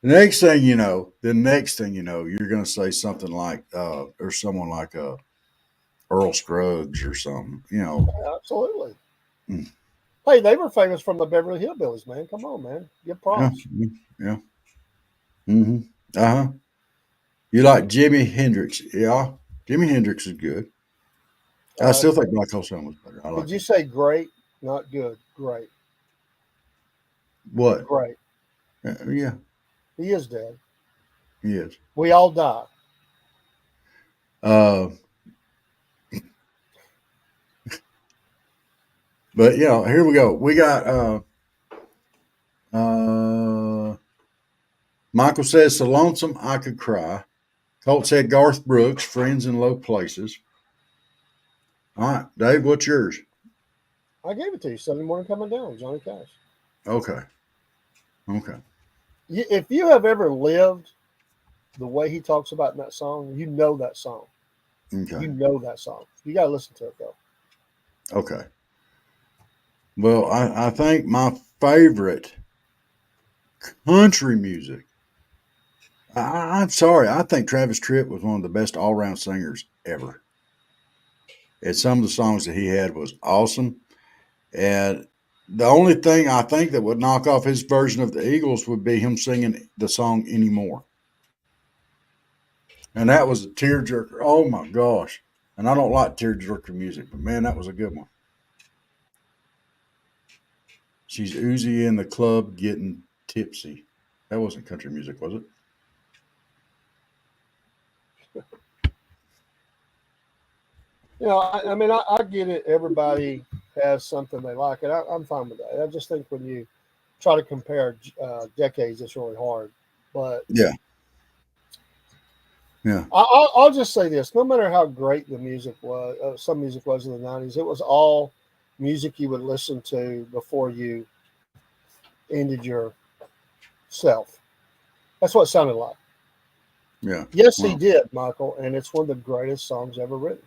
A: The next thing you know, you're going to say something like, or someone like Earl Scruggs or something.
B: Absolutely.
A: Mm.
B: Hey, they were famous from the Beverly Hillbillies, man. Come on, man. Give props.
A: Yeah. Mm-hmm. Uh-huh. You like Jimi Hendrix. Yeah. Jimi Hendrix is good. I still think Black Hole Sun was better.
B: Did you say great? Not good. Great.
A: What?
B: Great.
A: Yeah.
B: He is dead.
A: He is.
B: We all die.
A: But here we go. We got Michael says, so lonesome I could cry. Colt said Garth Brooks, Friends in Low Places. All right, Dave, what's yours?
B: I gave it to you. Sunday morning coming down, Johnny Cash.
A: Okay.
B: If you have ever lived the way he talks about in that song, you know that song.
A: Okay.
B: You know that song. You got to listen to it, though.
A: Okay. Well, I think my favorite country music, I'm sorry, I think Travis Tritt was one of the best all-around singers ever. And some of the songs that he had was awesome. And the only thing I think that would knock off his version of the Eagles would be him singing the song Anymore. And that was a tearjerker. Oh my gosh. And I don't like tearjerker music, but man, that was a good one. She's Uzi in the club getting tipsy. That wasn't country music, was it?
B: I mean, I get it. Everybody has something they like, and I'm fine with that. I just think when you try to compare decades, it's really hard. But
A: Yeah. Yeah.
B: I'll just say this: no matter how great the music was, some music was in the '90s, it was all music you would listen to before you ended yourself. That's what it sounded like.
A: Yeah.
B: Yes, he
A: Well,
B: did, Michael, and it's one of the greatest songs ever written.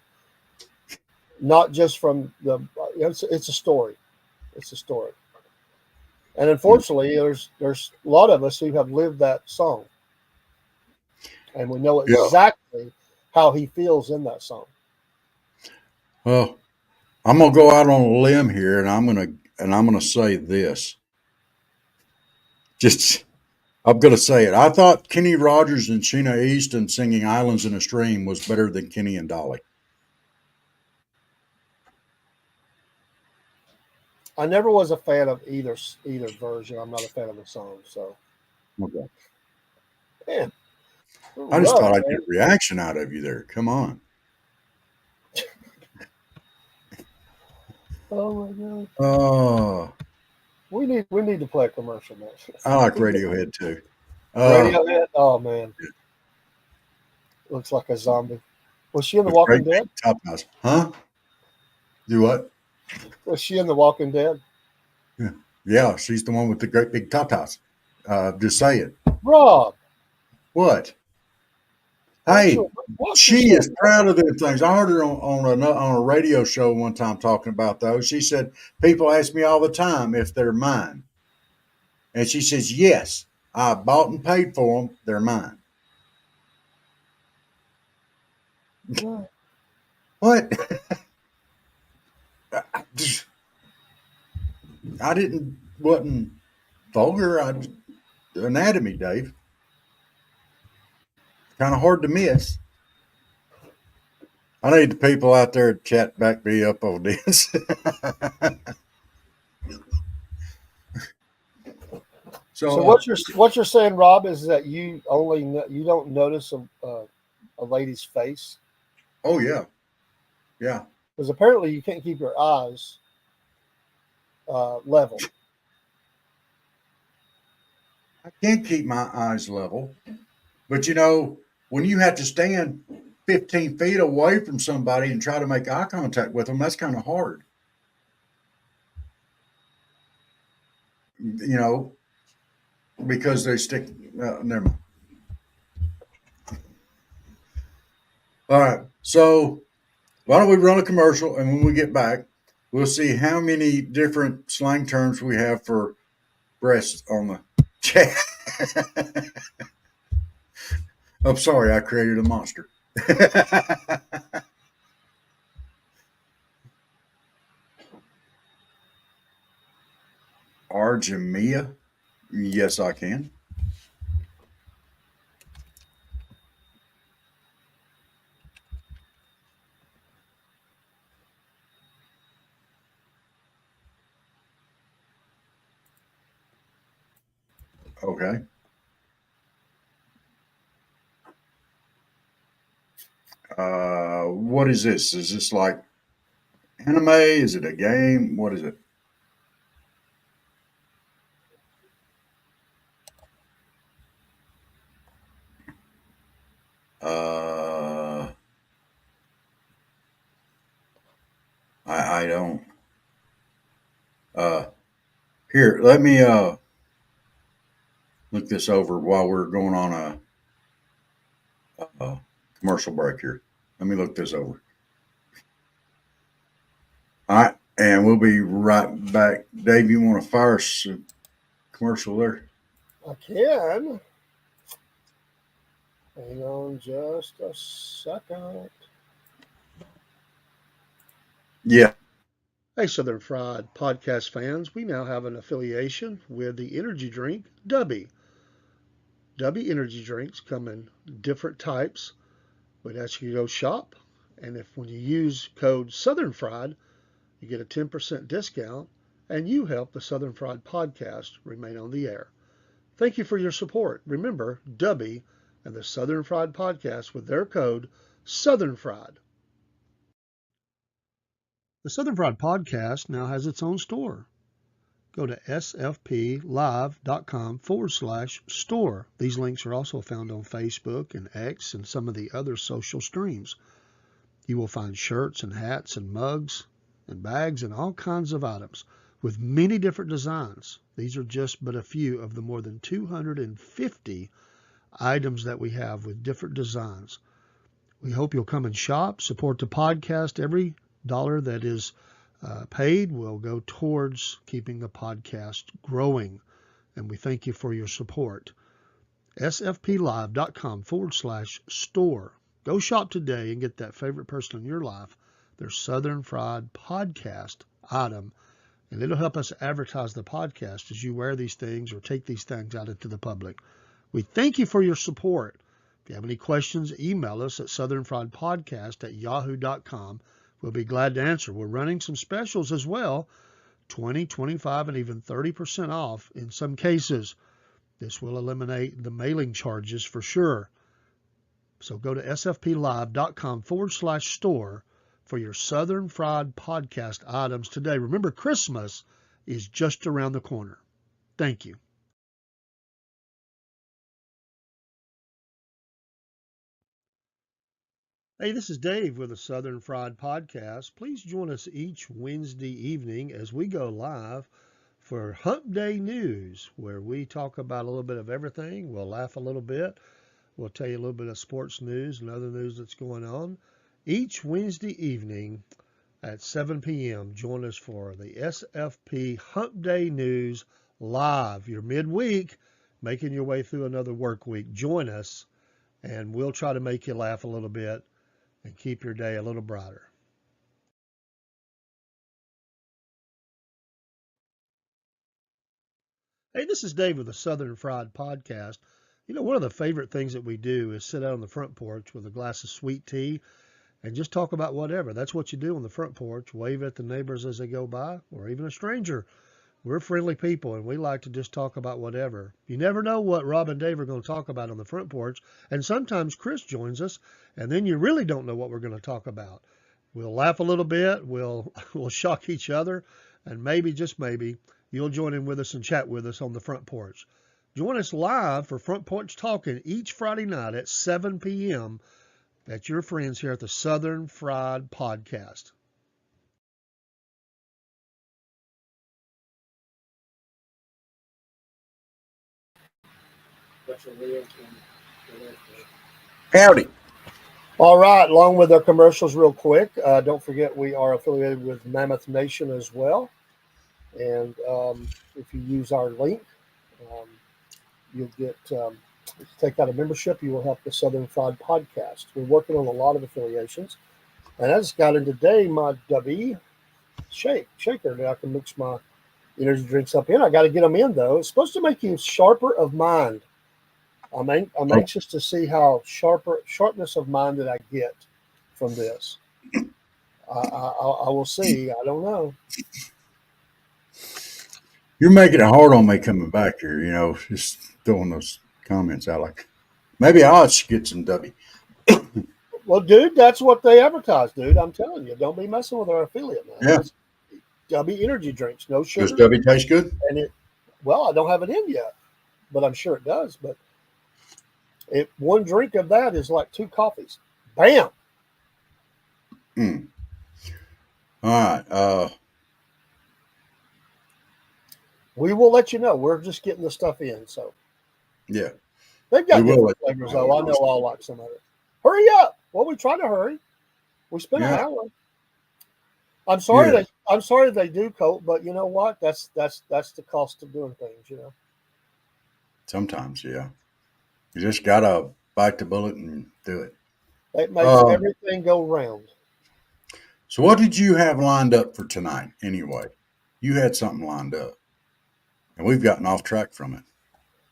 B: Not just from it's a story. It's a story. And unfortunately, there's a lot of us who have lived that song, and we know
A: yeah.
B: exactly how he feels in that song.
A: Well, I'm gonna go out on a limb here, and I'm gonna say this. Just I'm gonna say it. I thought Kenny Rogers and Sheena Easton singing "Islands in a Stream" was better than Kenny and Dolly.
B: I never was a fan of either version. I'm not a fan of the song. So,
A: Okay.
B: man,
A: I just
B: rough,
A: thought I'd get
B: man.
A: a reaction out of you there. Come on.
B: Oh my god.
A: Oh,
B: We need to play a commercial, man.
A: I like Radiohead too. Uh,
B: Radiohead. Oh man, looks like a zombie. Was she in The
A: with
B: Walking
A: great big
B: Dead?
A: top knots. Huh? Do what?
B: Was she in The Walking Dead?
A: Yeah. Yeah, she's the one with the great big top knots. Just say it.
B: Rob,
A: What?
B: watch
A: Hey,
B: your watch
A: she
B: yourself.
A: is proud of them things. I heard her on a radio show one time talking about those. She said, people ask me all the time if they're mine. And she says, yes, I bought and paid for them. They're mine.
B: Yeah.
A: What? I wasn't vulgar. Anatomy, Dave. Kind of hard to miss. I need the people out there to chat back me up on this.
B: So
A: So,
B: what you're saying, Rob, is that you don't notice a lady's face
A: oh yeah, yeah.
B: because apparently you can't keep your eyes level.
A: I can't keep my eyes level, but when you have to stand 15 feet away from somebody and try to make eye contact with them, that's kind of hard. You know, because they stick. Never mind. All right. So why don't we run a commercial, and when we get back, we'll see how many different slang terms we have for breasts on the chat. I'm sorry, I created a monster. Argemia? Yes, I can. Okay. What is this? Is this like anime? Is it a game? What is it? Uh, I don't. Uh, Here, let me look this over while we're going on a commercial break here. Let me look this over. All right, and we'll be right back. Dave, you want to fire us a commercial there?
B: I can. Hang on just a second.
A: Yeah.
B: Hey, Southern Fried podcast fans, we now have an affiliation with the energy drink Dubby. Dubby energy drinks come in different types
C: We'd ask you to go shop. And if when you use code Southern Fried, you get a 10% discount and you help the Southern Fried podcast remain on the air. Thank you for your support. Remember, Dubby and the Southern Fried podcast with their code Southern Fried. The Southern Fried podcast now has its own store. Go to sfplive.com/store. These links are also found on Facebook and X and some of the other social streams. You will find shirts and hats and mugs and bags and all kinds of items with many different designs. These are just but a few of the more than 250 items that we have with different designs. We hope you'll come and shop, support the podcast. Every dollar that is paid will go towards keeping the podcast growing, and we thank you for your support. sfplive.com/store. Go shop today and get that favorite person in your life their Southern Fried podcast item, and it'll help us advertise the podcast as you wear these things or take these things out into the public. We thank you for your support. If you have any questions, email us at southernfriedpodcast@yahoo.com. We'll be glad to answer. We're running some specials as well, 20, 25, and even 30% off in some cases. This will eliminate the mailing charges for sure. So go to sfplive.com/store for your Southern Fried podcast items today. Remember, Christmas is just around the corner. Thank you. Hey, this is Dave with the Southern Fried Podcast. Please join us each Wednesday evening as we go live for Hump Day News, where we talk about a little bit of everything. We'll laugh a little bit. We'll tell you a little bit of sports news and other news that's going on. Each Wednesday evening at 7 p.m., join us for the SFP Hump Day News live. You're midweek, making your way through another work week. Join us, and we'll try to make you laugh a little bit and keep your day a little brighter. Hey, this is Dave with the Southern Fried Podcast. You know, one of the favorite things that we do is sit out on the front porch with a glass of sweet tea and just talk about whatever. That's what you do on the front porch. Wave at the neighbors as they go by, or even a stranger. We're friendly people, and we like to just talk about whatever. You never know what Rob and Dave are going to talk about on the front porch, and sometimes Chris joins us, and then you really don't know what we're going to talk about. We'll laugh a little bit, we'll shock each other, and maybe, just maybe, you'll join in with us and chat with us on the front porch. Join us live for Front Porch Talking each Friday night at 7 p.m. That's your friends here at the Southern Fried Podcast.
A: Howdy.
B: All right, along with our commercials, real quick, don't forget we are affiliated with Mammoth Nation as well. And if you use our link, you'll get, if you take out a membership, you will help the Southern Fried Podcast. We're working on a lot of affiliations. And I just got in today my Dubby shaker that I can mix my energy drinks up in. I got to get them in, though. It's supposed to make you sharper of mind. I'm anxious to see how sharpness of mind that I get from this. I will see. I don't know.
A: You're making it hard on me coming back here, just throwing those comments out like maybe I should get some W.
B: Well, dude, that's what they advertise, dude. I'm telling you, don't be messing with our affiliate, man.
A: Yeah.
B: W energy drinks, no sugar.
A: Does W taste good?
B: And I don't have it in yet, but I'm sure it does. But one drink of that is like 2 coffees. Bam.
A: All right.
B: We will let you know. We're just getting the stuff in. So
A: yeah,
B: they've got different flavors, though. I know I'll like some of it. Hurry up! Well, we try to hurry. We spent an hour. I'm sorry they do, Colt, but you know what? That's the cost of doing things.
A: Sometimes, yeah. You just gotta bite the bullet and do it.
B: It makes everything go round.
A: So what did you have lined up for tonight anyway? You had something lined up, and we've gotten off track from it.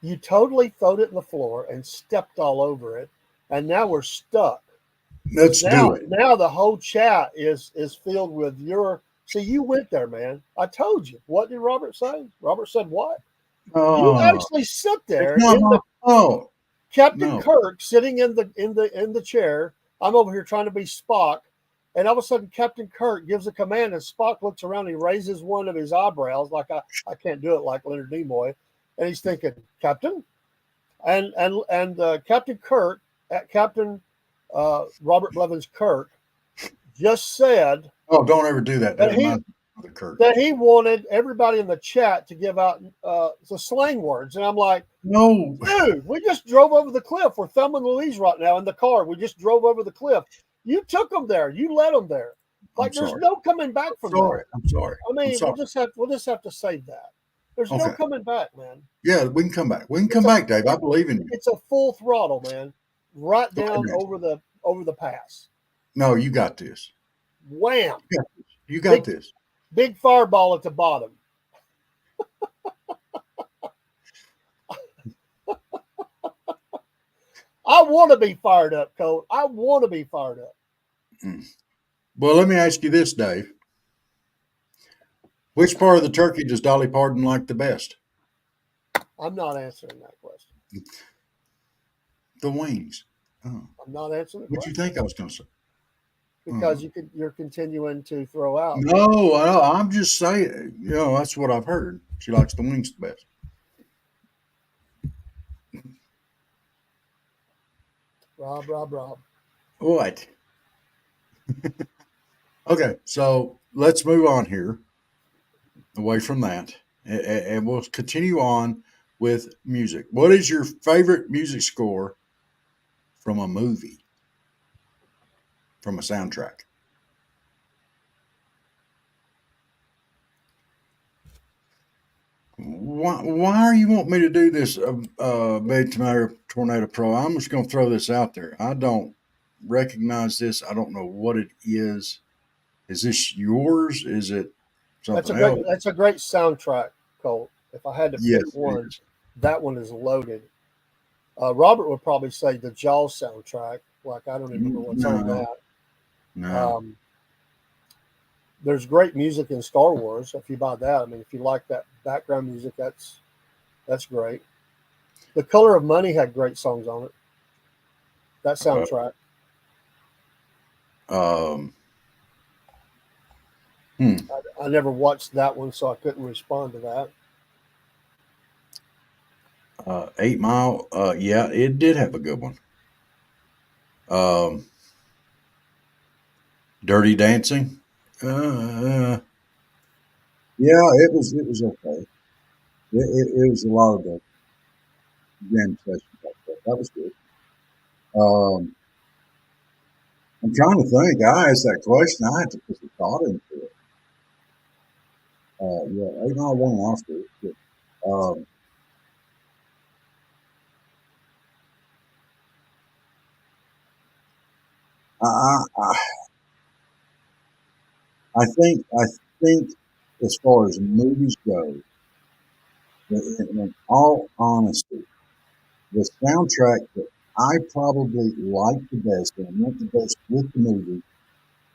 B: You totally throwed it in the floor and stepped all over it, and now we're stuck.
A: Let's do it.
B: Now the whole chat is filled with your. See, you went there, man. I told you. What did Robert say? Robert said what? You
A: Oh,
B: actually sit
A: it's
B: there
A: not
B: in
A: my
B: the
A: fault.
B: Captain
A: No.
B: Kirk sitting in the chair. I'm over here trying to be Spock, and all of a sudden Captain Kirk gives a command, and Spock looks around. And he raises one of his eyebrows, like I can't do it like Leonard Nimoy, and he's thinking, Captain, and Captain Kirk, Captain Robert Blevins Kirk, just said
A: Oh, don't ever do that. That
B: that he
A: reminds me of the Kirk.
B: that he wanted everybody in the chat to give out the slang words, and I'm like,
A: No.
B: dude, we just drove over the cliff. We're thumbing Louise right now in the car. We just drove over the cliff. You took them there. You led them there.
A: I'm
B: Like there's
A: sorry.
B: no coming back from
A: Sorry.
B: that.
A: I'm sorry.
B: I
A: I'm
B: mean,
A: sorry.
B: we'll just have to save that. There's no
A: Okay.
B: coming back, man.
A: Yeah, we can come back. We can come
B: It's a
A: back, Dave. I believe in you.
B: it's a full throttle, man. Right
A: Go ahead,
B: down
A: man.
B: over the pass.
A: No, you got this.
B: Wham!
A: You got this.
B: Big fireball at the bottom. I want to be fired up, Colt. I want to be fired up.
A: Well, let me ask you this, Dave. Which part of the turkey does Dolly Parton like the best?
B: I'm not answering that question.
A: The wings. Oh.
B: I'm not answering the
A: What you
B: question
A: think I was going to say?
B: because you're continuing to throw out.
A: No, I'm just saying. You know, that's what I've heard. She likes the wings the best.
B: Rob.
A: What? Okay, so let's move on here, away from that, and we'll continue on with music. What is your favorite music score from a movie, from a soundtrack? Why are you wanting me to do this, Big Tornado Pro? I'm just going to throw this out there. I don't recognize this. I don't know what it is. Is this yours? Is it something else?
B: That's a great soundtrack, Colt. If I had to
A: Yes,
B: pick
A: it
B: one,
A: is.
B: that one is loaded. Robert would probably say the Jaws soundtrack. Like I don't even remember what's on
A: No.
B: that.
A: No.
B: There's great music in Star Wars. If you buy that, I mean, if you like that background music, that's great. The Color of Money had great songs on it. That soundtrack. I never watched that one, so I couldn't respond to that.
A: 8 Mile. Yeah, it did have a good one. Dirty Dancing. Yeah, it was okay. It was a lot of the jam sessions like that. That was good. I'm trying to think. I asked that question. I had to put some thought into it. Yeah, 8 Mile won an Oscar. It's good. I, I think as far as movies go, in all honesty, the soundtrack that I probably liked the best and went the best with the movie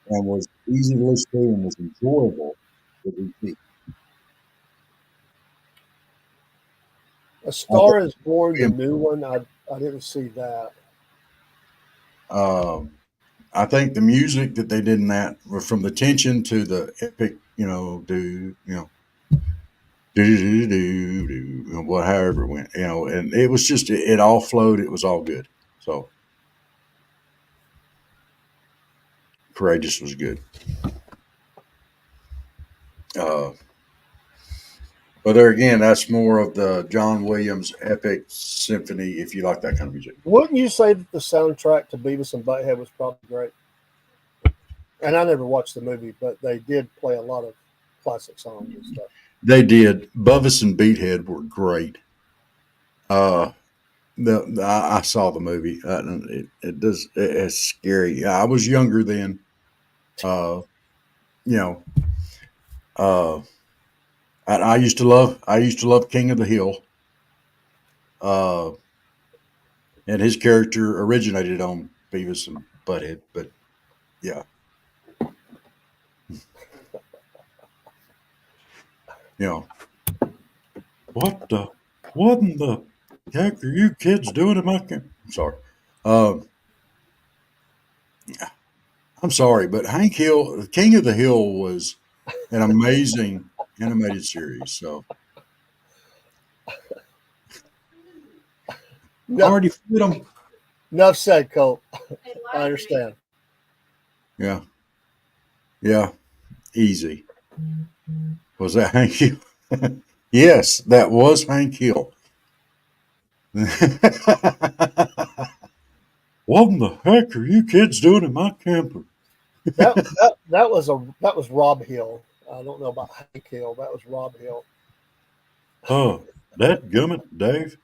A: and was easy to listen to and was enjoyable would be Heat.
B: A Star is Born, the new one. I didn't see that.
A: I think the music that they did in that, from the tension to the epic, however it went, and it was just, it all flowed. It was all good. So Courageous was good. But there again, that's more of the John Williams epic symphony, if you like that kind of music.
B: Wouldn't you say that the soundtrack to Beavis and Butthead was probably great? And I never watched the movie, but they did play a lot of classic songs and stuff.
A: They did. Beavis and Beathead were great. I saw the movie. It's scary. I was younger then. I used to love King of the Hill. And his character originated on Beavis and butthead, but yeah. You know, what in the heck are you kids doing in my camp? I'm sorry. Um, I'm sorry, but Hank Hill, King of the Hill, was an amazing animated series. So
B: No,
A: already fit them.
B: enough said, Colt. I understand.
A: Yeah, yeah, easy. Was that Hank Hill? Yes, that was Hank Hill. What in the heck are you kids doing in my camper?
B: That was Rob Hill. I don't know about Hank Hill. That was Rob Hill.
A: That gummit, Dave.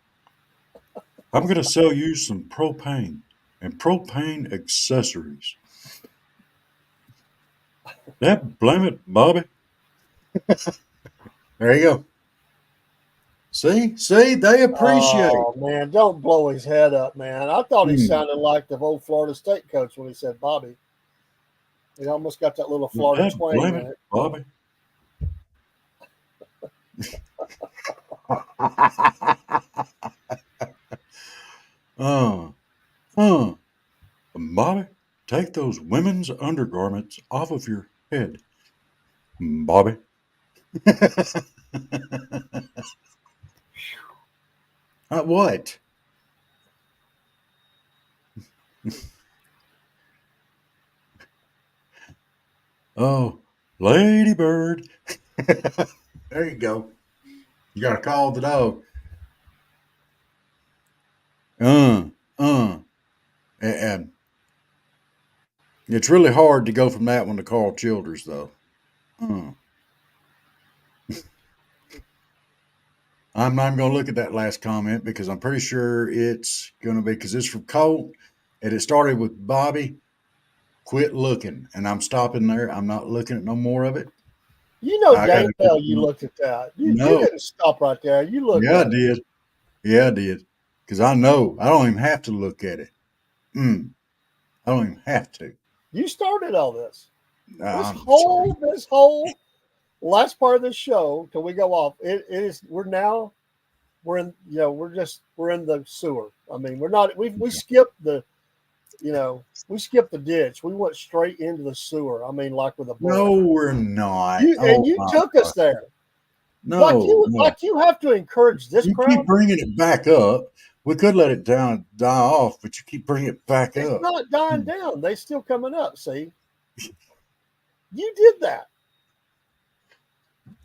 A: I'm going to sell you some propane and propane accessories. That blame it, Bobby. There you go. See, they appreciate.
B: Oh man, don't blow his head up, man. I thought he
A: Hmm.
B: sounded like the old Florida State coach when he said Bobby. He almost got that little Florida
A: That
B: twang
A: blame
B: in
A: it,
B: it.
A: Bobby. uh, uh, Bobby, take those women's undergarments off of your head, Bobby. What? Oh, Lady Bird. There you go. You got to call the dog. Uh, uh. And it's really hard to go from that one to Carl Childers, though. Uh. I'm not going to look at that last comment because I'm pretty sure it's going to be because it's from Colt and it started with Bobby. Quit looking, and I'm stopping there. I'm not looking at no more of it.
B: You know
A: I got
B: dang
A: to get
B: well you looked at that. You
A: no.
B: didn't stop right there. You looked
A: Yeah, I
B: at it.
A: did. Yeah, I did. Because I know I don't even have to look at it. I don't even have to.
B: You started all this. This
A: I'm sorry.
B: whole last part of this show till we go off. It is we're in we're in the sewer. I mean we're not we skipped the we skipped the ditch. We went straight into the sewer. I mean like with a
A: No,
B: bullet.
A: we're not. Oh
B: You
A: my
B: took us
A: God.
B: there.
A: No, no.
B: Like you have to encourage this
A: You keep
B: crowd.
A: bringing it back up. We could let it die off, but you keep bringing it back
B: It's
A: up.
B: not dying down. They still coming up. See, you did that.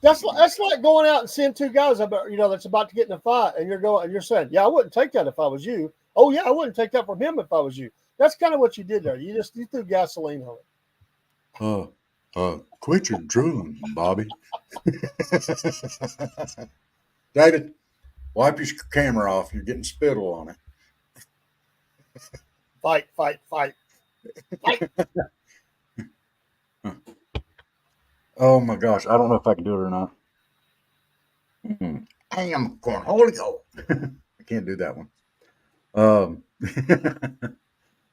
B: That's like going out and seeing two guys about that's about to get in a fight, and you're saying, yeah, I wouldn't take that if I was you. Oh yeah, I wouldn't take that from him if I was you. That's kind of what you did there. You threw gasoline on it.
A: Quit your drooling, Bobby. David, wipe your camera off. You're getting spittle on it.
B: Fight, fight, fight, fight.
A: Oh my gosh, I don't know if I can do it or not. I am cornholio. I can't do that one.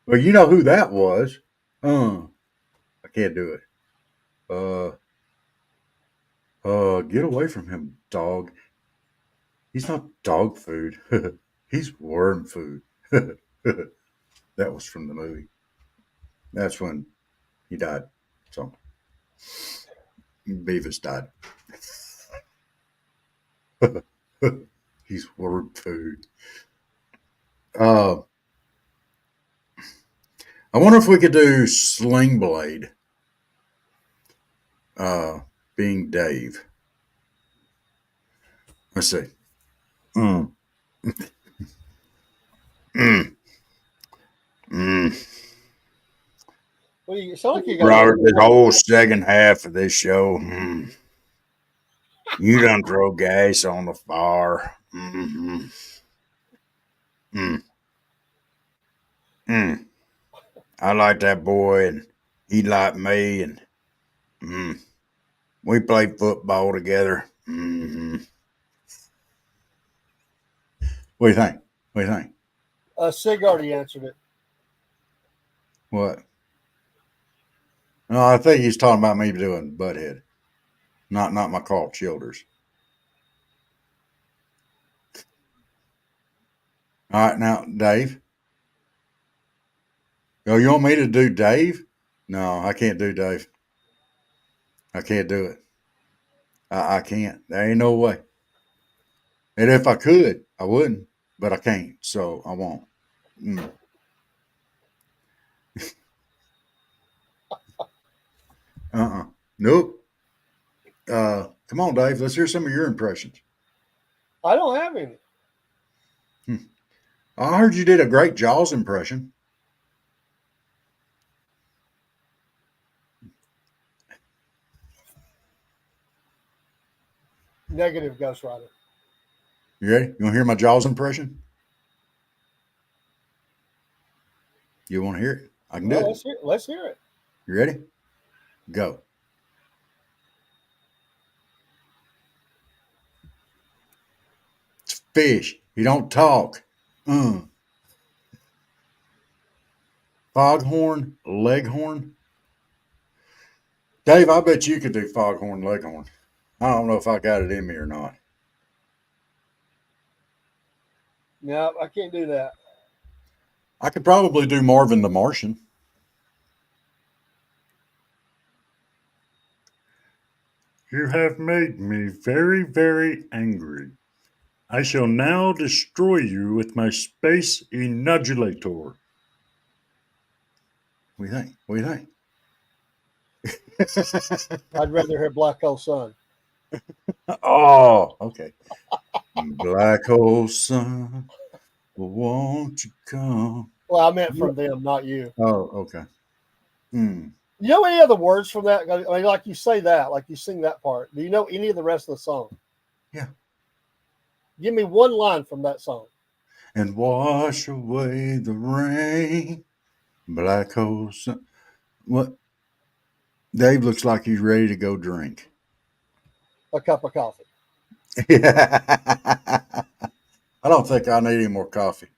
A: Well, you know who that was. I can't do it. Get away from him, dog. He's not dog food. He's worm food. That was from the movie. That's when he died. So Beavis died. He's worm food. Uh, I wonder if we could do Sling Blade. Being Dave. Let's see. Mm. Mm. Mm.
B: Well, you sound like you got a
A: Robert, this
B: little.
A: whole second half of this show, you done throw gas on the fire. Mm-hmm. Mm. Mm. I like that boy, and he liked me, and we played football together. Mm-hmm. What do you think? What do you think?
B: Sig already answered it.
A: What? No, I think he's talking about me doing Butthead, not my Carl Childers. All right, now Dave. Oh, you want me to do Dave? No, I can't do Dave. I can't do it. I can't. There ain't no way. And if I could, I wouldn't, but I can't, so I won't. Mm. Nope. Come on, Dave. Let's hear some of your impressions.
B: I don't have any.
A: I heard you did a great Jaws impression.
B: Negative, Ghost Rider.
A: You ready? You want to hear my Jaws impression? You want to hear it? I can do
B: Well,
A: it.
B: let's hear it.
A: You ready? Go. It's fish. He don't talk. Foghorn, Leghorn. Dave, I bet you could do Foghorn, Leghorn. I don't know if I got it in me or not.
B: No, I can't do that.
A: I could probably do Marvin the Martian. You have made me very, very angry. I shall now destroy you with my space inoculator. What do you think? What do you think?
B: I'd rather hear Black Hole Sun.
A: Oh, okay. Black hole sun, won't you come?
B: Well, I meant from them, not you.
A: Oh, okay.
B: You know any other words from that? I mean, like you say that, like you sing that part. Do you know any of the rest of the song?
A: Yeah.
B: Give me one line from that song.
A: And wash away the rain. Black hole sun. What? Dave looks like he's ready to go drink.
B: A cup of coffee.
A: I don't think I need any more coffee.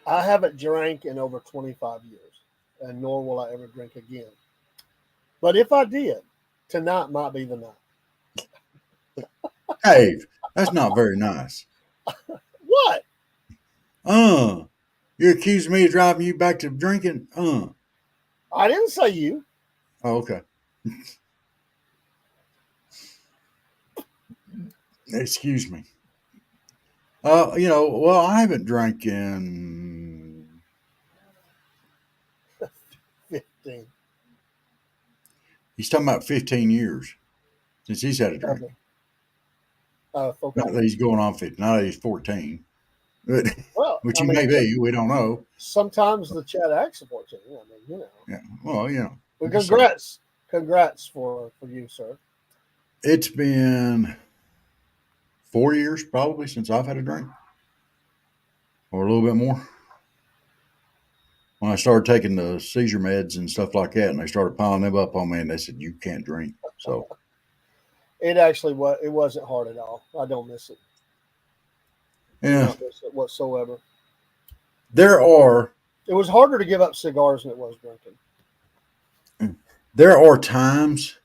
B: I haven't drank in over 25 years, and nor will I ever drink again. But if I did, tonight might be the night.
A: Dave, that's not very nice.
B: What?
A: You accuse me of driving you back to drinking?
B: I didn't say you.
A: Oh, okay. Excuse me. Well, I haven't drank in
B: 15.
A: He's talking about 15 years since he's had a drink.
B: Okay.
A: Not that he's going on 15. Not that he's 14. But,
B: Well,
A: which he may be. We don't know.
B: Sometimes the chat acts supports it. I mean, you know.
A: Yeah. Well, you know.
B: But congrats for you, sir.
A: It's been 4 years probably since I've had a drink, or a little bit more. When I started taking the seizure meds and stuff like that, and they started piling them up on me, and they said you can't drink. So
B: it actually wasn't hard at all. I don't miss it.
A: yeah,
B: I don't miss it whatsoever. It was harder to give up cigars than it was drinking.
A: There are times,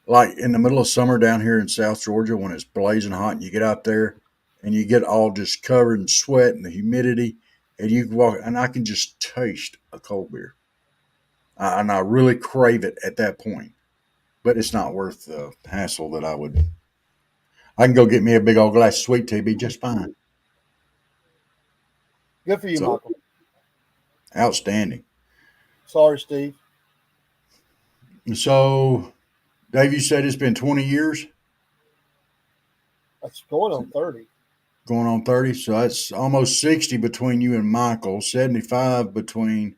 A: like in the middle of summer down here in South Georgia, when it's blazing hot, and you get out there and you get all just covered in sweat and the humidity, and you can walk, and I can just taste a cold beer, and I really crave it at that point. But it's not worth the hassle that I can go get me a big old glass of sweet tea, be just fine.
B: Good for you, Michael.
A: Outstanding.
B: Sorry, Steve.
A: So, Dave, you said it's been 20 years?
B: That's going on 30.
A: Going on 30. So that's almost 60 between you and Michael, 75 between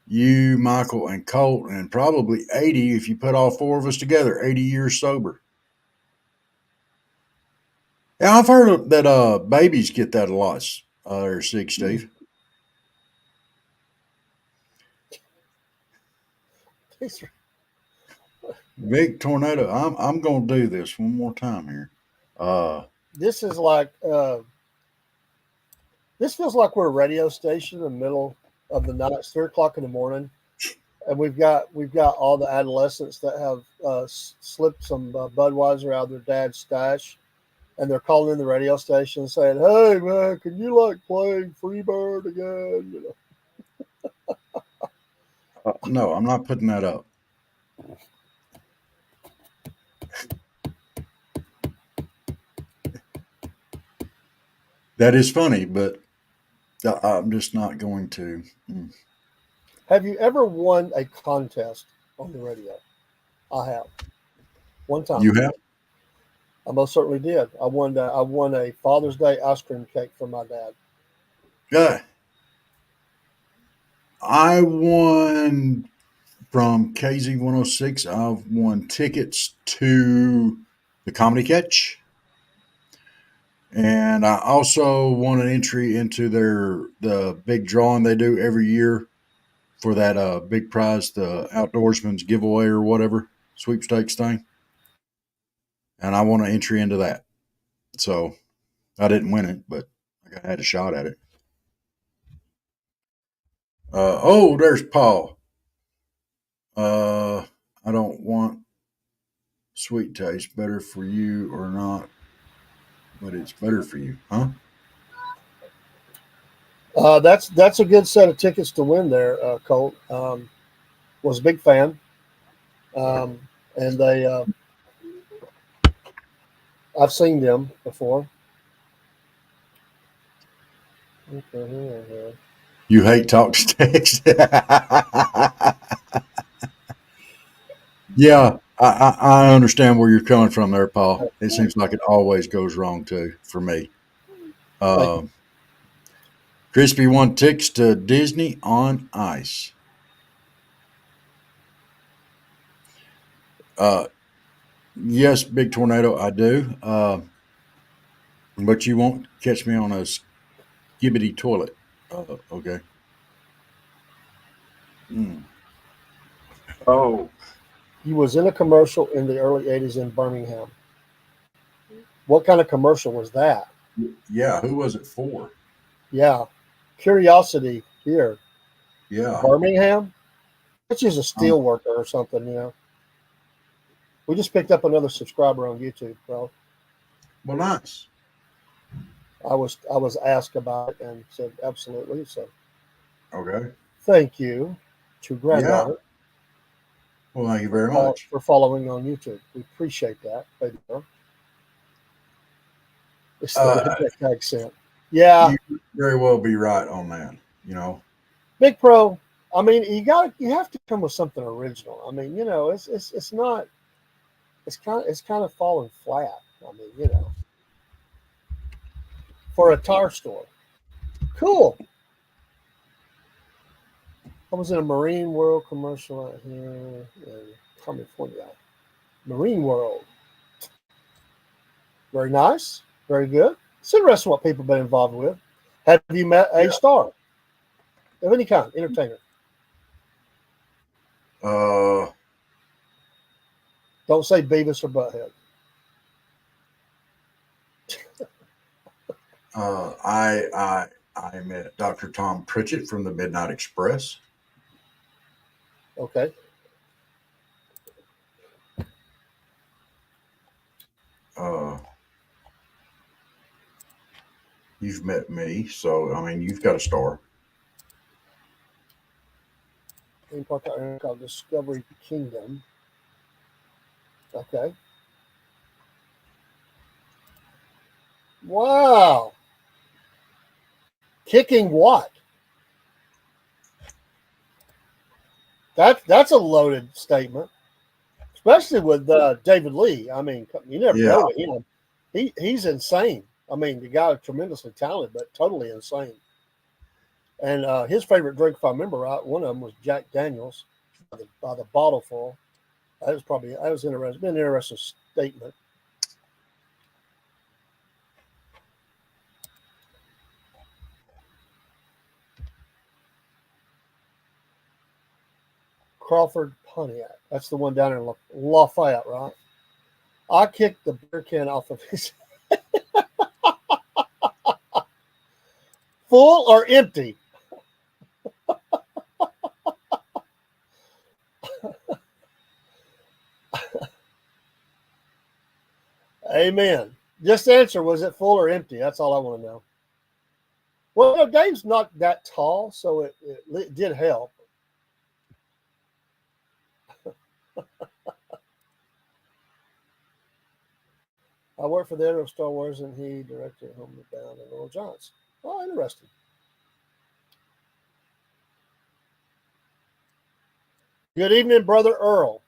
A: you, Michael, and Colt, and probably 80 if you put all four of us together, 80 years sober. Yeah, I've heard that babies get that a lot. They're sick, Steve. Big tornado. I'm gonna do this one more time here.
B: This is like this feels like we're a radio station in the middle of the night. It's 3 o'clock in the morning, and we've got all the adolescents that have slipped some Budweiser out of their dad's stash, and they're calling in the radio station saying, "Hey man, can you play Freebird again?"
A: No, I'm not putting that up. That is funny, but I'm just not going to.
B: Have you ever won a contest on the radio? I have. One time.
A: You have?
B: I most certainly did. I won a Father's Day ice cream cake for my dad.
A: Yeah. I won from KZ 106. I've won tickets to the Comedy Catch. And I also won an entry into the big drawing they do every year for that big prize, the Outdoorsman's giveaway or whatever, sweepstakes thing. And I won an entry into that. So I didn't win it, but I had a shot at it. There's Paul. I don't want sweet taste. Better for you or not, but it's better for you, huh?
B: That's a good set of tickets to win there, Colt. Was a big fan, and they I've seen them before.
A: You hate talk to text. Yeah, I understand where you're coming from there, Paul. It seems like it always goes wrong too for me. Crispy won tickets to Disney on Ice. Yes, Big Tornado, I do. But you won't catch me on a skibbity toilet. Okay. Oh.
B: He was in a commercial in the early 80s in Birmingham. What kind of commercial was that?
A: Yeah, who was it for?
B: Yeah. Curiosity here.
A: Yeah.
B: Birmingham? Let's use a steel worker or something, We just picked up another subscriber on YouTube, bro.
A: Well, nice.
B: I was asked about it and said absolutely. So
A: okay.
B: Thank you to Granddaughter.
A: Yeah. Well, thank you very much
B: for following on YouTube. We appreciate that, baby girl. It's the accent. Yeah.
A: You very well be right on that.
B: Big Pro. I mean, you have to come with something original. I mean, it's not. It's kind of falling flat. I mean, for a tire store. Cool. I was in a Marine World commercial out here in California. Marine World. Very nice. Very good. It's interesting what people have been involved with. Have you met a star of any kind, entertainer? Don't say Beavis or Butthead.
A: I met Dr. Tom Pritchett from the Midnight Express.
B: Okay.
A: You've met me, so I mean, you've got a star.
B: Theme park called Discovery Kingdom. Okay. Wow. Kicking what? That's a loaded statement, especially with David Lee. I mean, you never know with him. He's insane. I mean, the guy is tremendously talented, but totally insane. And his favorite drink, if I remember right, one of them was Jack Daniels by the bottle full. That was interesting. Been an interesting statement. Crawford Pontiac. That's the one down in Lafayette, right? I kicked the beer can off of his full or empty. Amen. Just answer, was it full or empty? That's all I want to know. Well, no, Dave's not that tall, so it did help. I worked for the editor of Star Wars, and he directed Homeward Bound and Little Giants. Oh, interesting. Good evening, Brother Earl.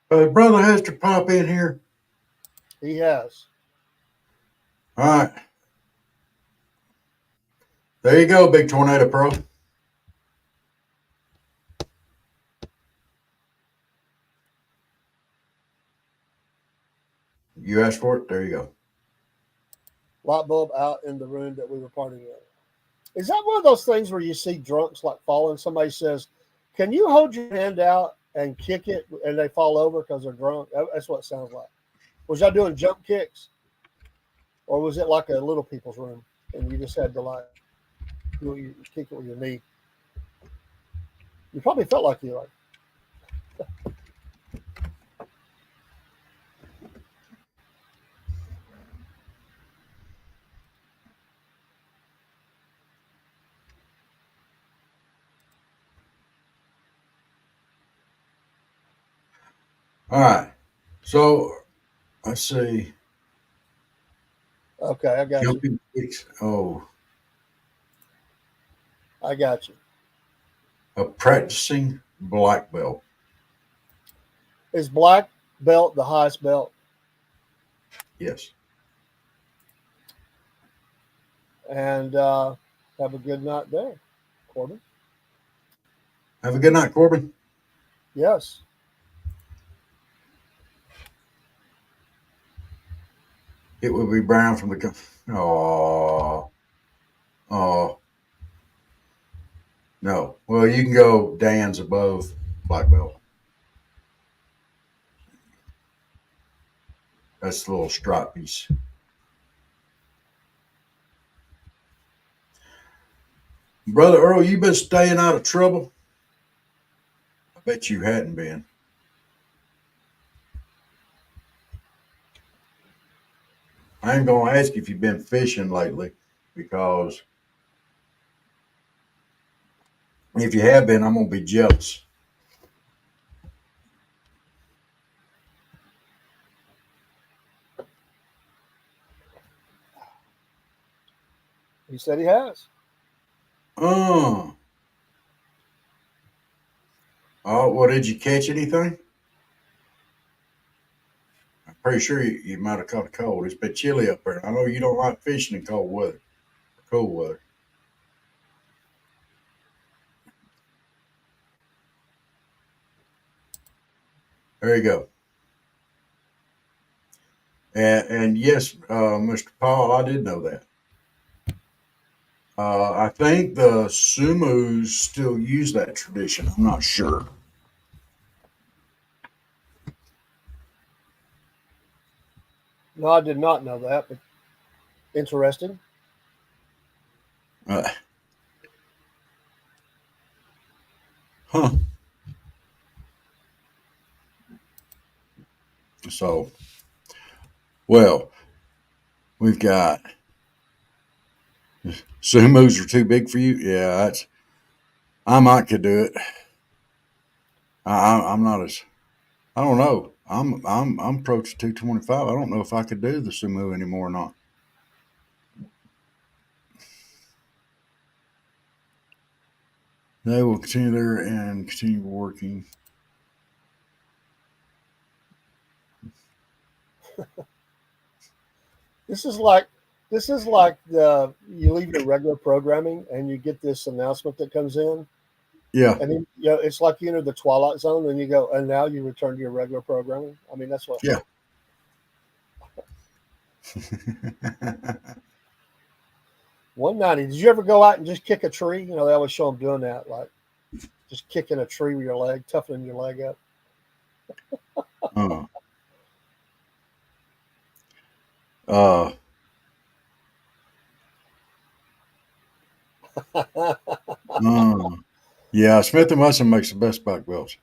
A: Brother has to pop in here.
B: He has.
A: All right. There you go, Big Tornado Pro. You asked for it. There you go.
B: Light bulb out in the room that we were partying in. Is that one of those things where you see drunks like falling? Somebody says, "Can you hold your hand out and kick it?" And they fall over because they're drunk. That's what it sounds like. Was y'all doing jump kicks? Or was it like a little people's room and you just had to like you kick it with your knee? You probably felt like you like.
A: All right. So let's see.
B: Okay, I got you.
A: Jumping kicks. Oh,
B: I got you.
A: a practicing black belt.
B: Is black belt the highest belt?
A: Yes.
B: And have a good night there, Corbin.
A: Have a good night, Corbin.
B: Yes.
A: It would be Brown from the. Oh. No. Well, you can go Dan's above black belt. That's the little stripe piece. Brother Earl, you been staying out of trouble? I bet you hadn't been. I ain't gonna ask if you've been fishing lately, because if you have been, I'm gonna be jealous.
B: He said he has.
A: Oh. Oh, well, did you catch anything? I'm pretty sure you might have caught a cold. It's been chilly up there. I know you don't like fishing in cold weather, cool weather. There you go. And yes, Mr. Paul, I did know that. I think the Sumus still use that tradition. I'm not sure.
B: No, I did not know that, but interesting.
A: Uh, huh. So, well, we've got Sumus are too big for you. Yeah, that's. I might could do it. I'm not as. I don't know. I'm approaching 225. I don't know if I could do the Sumu anymore or not. They will continue there and continue working.
B: This is like the you leave your regular programming and you get this announcement that comes in,
A: Yeah.
B: and then it's like you enter the twilight zone, and you go, and now you return to your regular programming. I mean, that's what.
A: Yeah.
B: 190. Did you ever go out and just kick a tree? They always show them doing that, like just kicking a tree with your leg, toughening your leg up.
A: uh, uh, yeah, Smith and Wesson makes the best black belts.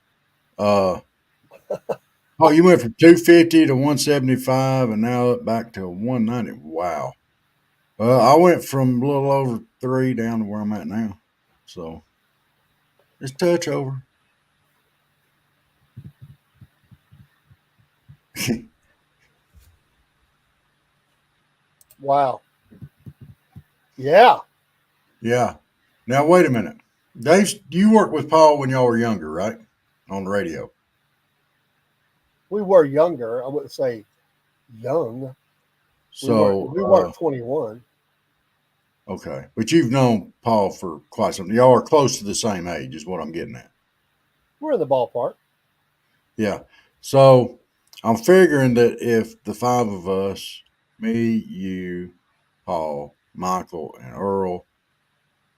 A: Oh, you went from 250 to 175 and now back to 190. Wow. I went from a little over 3 down to where I'm at now. So it's touch over.
B: Wow. Yeah.
A: Yeah. Now, wait a minute. Dave, you worked with Paul when y'all were younger, right? On the radio.
B: We were younger. I wouldn't say young.
A: So,
B: We weren't 21.
A: okay. But you've known Paul for quite some. Y'all are close to the same age, is what I'm getting at.
B: We're in the ballpark.
A: Yeah. So I'm figuring that if the 5 of us, me, you, Paul, Michael, and Earl,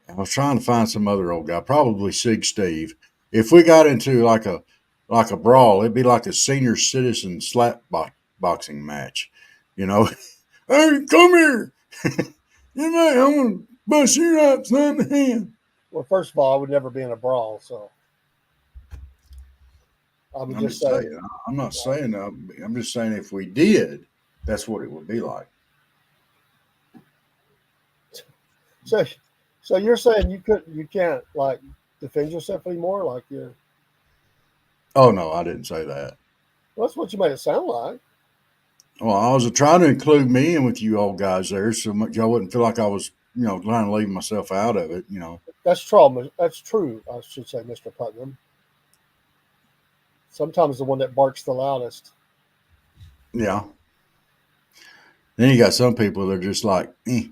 A: I was trying to find some other old guy, probably Sig Steve. If we got into like a brawl, it'd be like a senior citizen boxing match. You know, hey, come here. You know, I'm gonna bust you upside the head.
B: Well, first of all, I would never be in a brawl, so I would
A: I'm
B: just
A: just
B: say,
A: saying. I'm not saying. I'm just saying if we did, that's what it would be like.
B: so, so you're saying you can't like defend yourself anymore, like you're.
A: Oh no, I didn't say that.
B: Well, that's what you made it sound like.
A: Well, I was trying to include me in with you old guys there, so much y'all wouldn't feel like I was, trying to leave myself out of it.
B: That's trauma. That's true. I should say, Mr. Putnam. Sometimes the one that barks the loudest.
A: Yeah. Then you got some people that are just like, eh.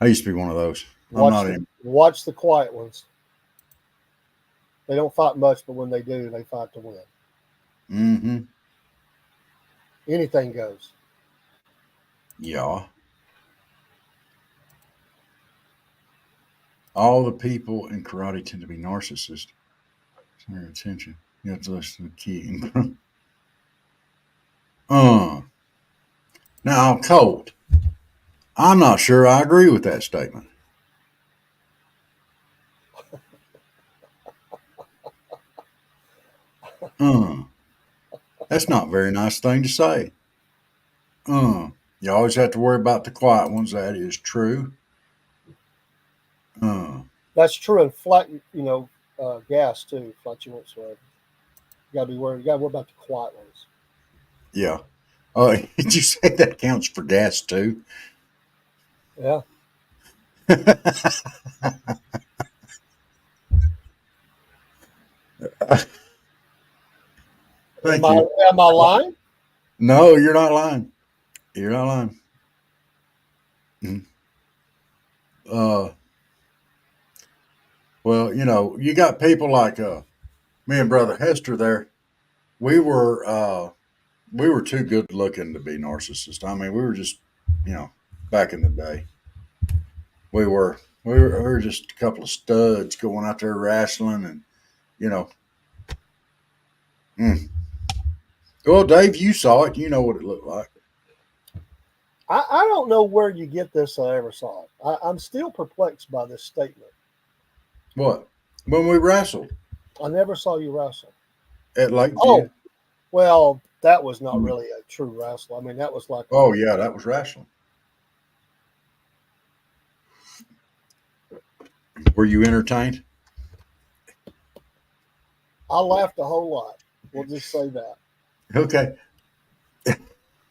A: I used to be one of those.
B: Watch the quiet ones. They don't fight much, but when they do, they fight to win.
A: Mm-hmm.
B: Anything goes.
A: Yeah. All the people in karate tend to be narcissists. Their attention. You have to listen to the key. Now, Colt, I'm not sure I agree with that statement. That's not a very nice thing to say. You always have to worry about the quiet ones. That is true.
B: That's true in flat, gas too. Fluctuates whatever. You gotta be worried. You gotta worry about the quiet ones.
A: Yeah. Oh, did you say that counts for gas too?
B: Yeah.
A: Thank you.
B: Am I lying?
A: No, you're not lying. You're not lying. Well, you got people like me and Brother Hester there. We were too good looking to be narcissists. I mean, we were just, back in the day. We were just a couple of studs going out there wrestling and, you know. Well, Dave, you saw it. You know what it looked like.
B: I don't know where you get this. I ever saw it. I'm still perplexed by this statement.
A: What? When we wrestled
B: I never saw you wrestle.
A: at Lakeview.
B: Oh, well, that was not really a true wrestle. I mean, that was like.
A: Oh, yeah, that was wrestling. Were you entertained?
B: I laughed a whole lot. We'll just say that.
A: Okay.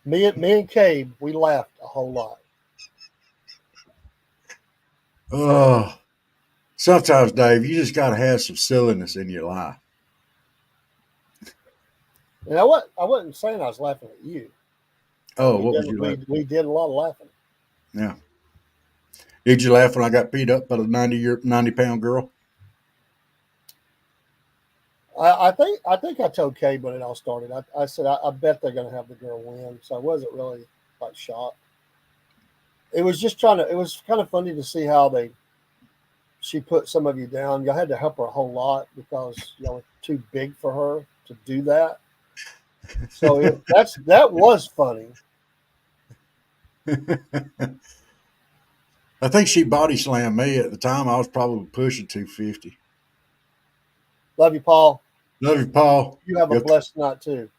B: Me and Cabe, we laughed a whole lot.
A: Oh, sometimes, Dave, you just got to have some silliness in your life.
B: And I wasn't saying I was laughing at you.
A: Oh, what was you laughing?
B: We did a lot of laughing.
A: Yeah. Did you laugh when I got beat up by the 90-pound girl?
B: I think I told Cabe when it all started. I said I bet they're going to have the girl win, so I wasn't really like shocked. It was just it was kind of funny to see how she put some of you down. Y'all had to help her a whole lot because y'all were too big for her to do that. So that was funny.
A: I think she body slammed me at the time. I was probably pushing 250.
B: Love you, Paul.
A: Love you, Paul.
B: You have a blessed night too.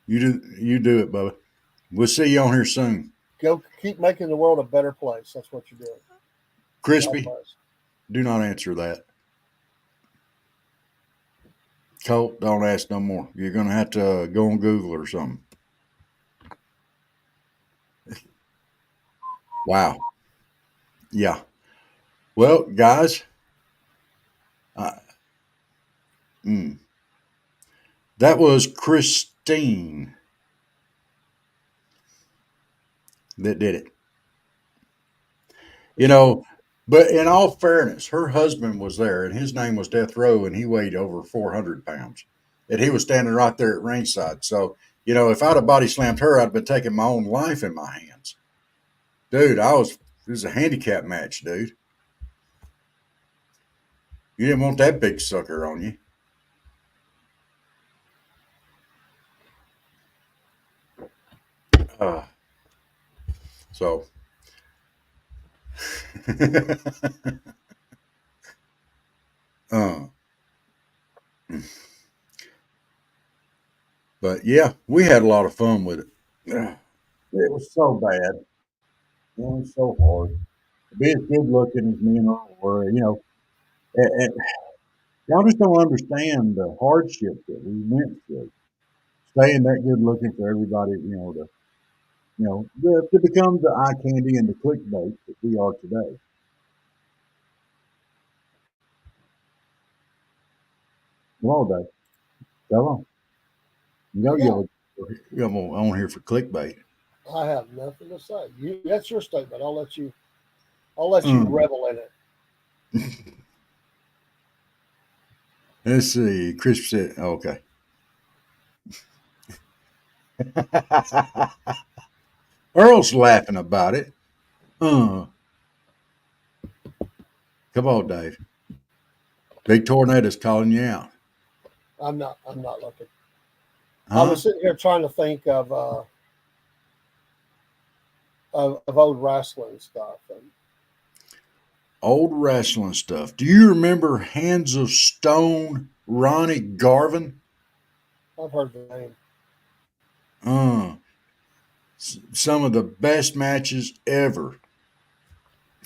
A: You do it, Bubba. We'll see you on here soon.
B: Go keep making the world a better place. That's what you're doing. God
A: Crispy,
B: bless.
A: do not answer that. Colt, don't ask no more. You're gonna have to go on Google or something. Wow. Yeah. Well, guys, mm, that was Christine that did it. You know, but in all fairness, her husband was there, and his name was Death Row, and he weighed over 400 pounds. And he was standing right there at ringside. So, if I'd have body slammed her, I'd have been taking my own life in my hands. Dude, it was a handicap match, dude. You didn't want that big sucker on you. Uh, so, uh, but yeah, we had a lot of fun with it. It was so bad. It was so hard. To be as good looking as me and Earl were, and y'all just don't understand the hardship that we went through. Staying that good looking for everybody, to become the eye candy and the clickbait that we are today. Come on, Dave. Come on. You know you're on here for clickbait.
B: I have nothing to say. That's your statement. I'll let you revel in it.
A: Let's see. Chris said, okay. Earl's laughing about it. Come on, Dave. Big Tornado's calling you out.
B: I'm not looking.
A: Huh?
B: I was sitting here trying to think of old wrestling stuff.
A: Old wrestling stuff. Do you remember Hands of Stone, Ronnie Garvin?
B: I've heard the name.
A: Some of the best matches ever,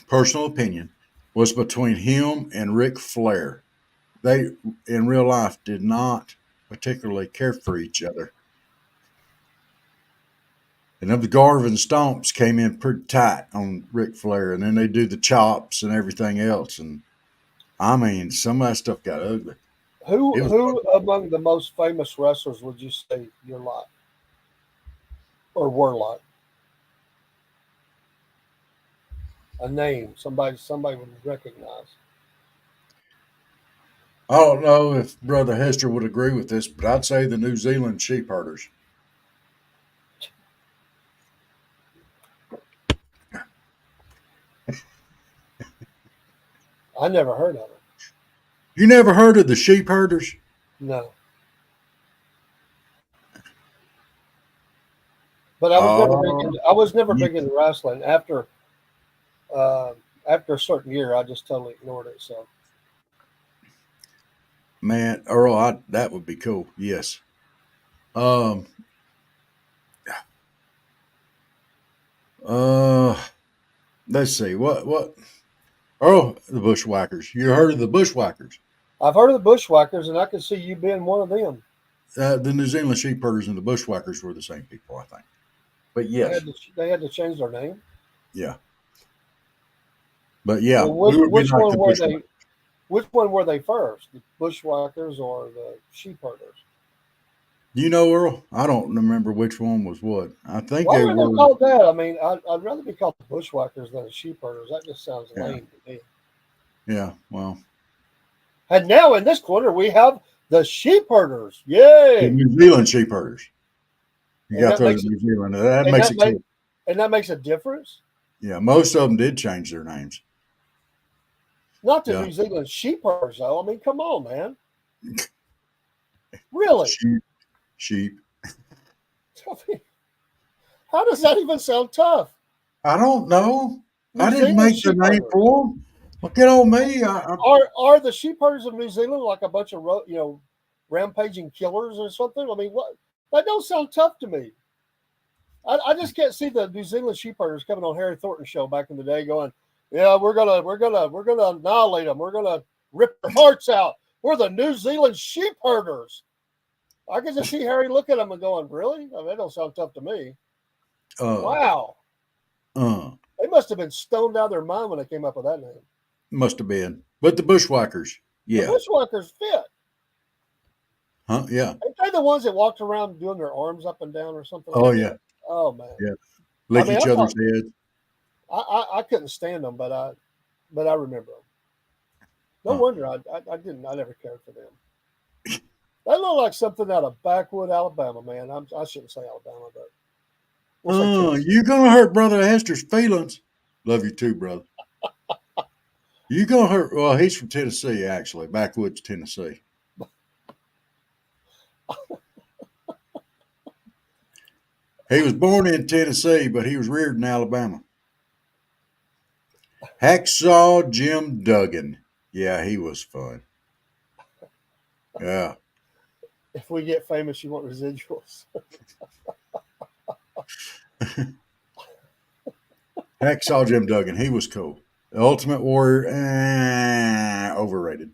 A: personal opinion, was between him and Ric Flair. They, in real life, did not particularly care for each other. And then the Garvin Stomps came in pretty tight on Ric Flair, and then they do the chops and everything else. And I mean, some of that stuff got ugly.
B: Who among the most famous wrestlers would you say you're like, or were like? A name, somebody would recognize.
A: I don't know if Brother Hester would agree with this, but I'd say the New Zealand sheep herders.
B: I never heard of it.
A: You never heard of the sheep herders?
B: No. But I was never big into wrestling. After a certain year, I just totally ignored it. So,
A: man, Earl, that would be cool. Yes. Let's see. What? Oh, the Bushwhackers. You heard of the Bushwhackers?
B: I've heard of the Bushwhackers, and I can see you being one of them.
A: The New Zealand sheep herders and the Bushwhackers were the same people, I think. But yes,
B: they had to change their name.
A: Yeah. But yeah,
B: well, which one were they first? The Bushwhackers or the sheep herders?
A: You know, Earl, I don't remember which one was what. I think
B: Why
A: they
B: were
A: were
B: they called that? I mean, I'd rather be called the Bushwhackers than the sheep herders. That just sounds lame to me.
A: Yeah, well.
B: And now in this corner we have the sheep herders. Yay!
A: The New Zealand sheep herders. You got to throw the New Zealand. That makes it cool.
B: And that makes a difference?
A: Yeah, most of them did change their names.
B: Not the New Zealand sheep herders, though. I mean, come on, man. Really?
A: Sheep.
B: How does that even sound tough?
A: I don't know. I didn't make the name for them. Look at on me.
B: Are the sheep herders of New Zealand like a bunch of rampaging killers or something? I mean, what? That don't sound tough to me. I just can't see the New Zealand sheep herders coming on Harry Thornton show back in the day going, yeah, we're gonna annihilate them. We're gonna rip their hearts out. We're the New Zealand sheep herders. I can just see Harry looking at them and going, really? I mean, that don't sound tough to me. Wow. They must have been stoned out of their mind when they came up with that name.
A: Must have been. But the bushwhackers, yeah.
B: The bushwhackers fit.
A: Huh? Yeah.
B: Ain't they the ones that walked around doing their arms up and down or something?
A: Oh,
B: like
A: yeah.
B: that? Oh, man.
A: Yeah. Lick each other's heads.
B: I couldn't stand them, but I remember them. No wonder I never cared for them. They look like something out of backwood Alabama, man. I shouldn't say Alabama, but we'll say
A: you're gonna hurt Brother Hester's feelings. Love you too, brother. You gonna hurt? Well, he's from Tennessee, actually, backwoods Tennessee. He was born in Tennessee, but he was reared in Alabama. Hacksaw Jim Duggan. Yeah, he was fun. Yeah.
B: If we get famous, you want residuals.
A: Hacksaw Jim Duggan. He was cool. The Ultimate Warrior, overrated.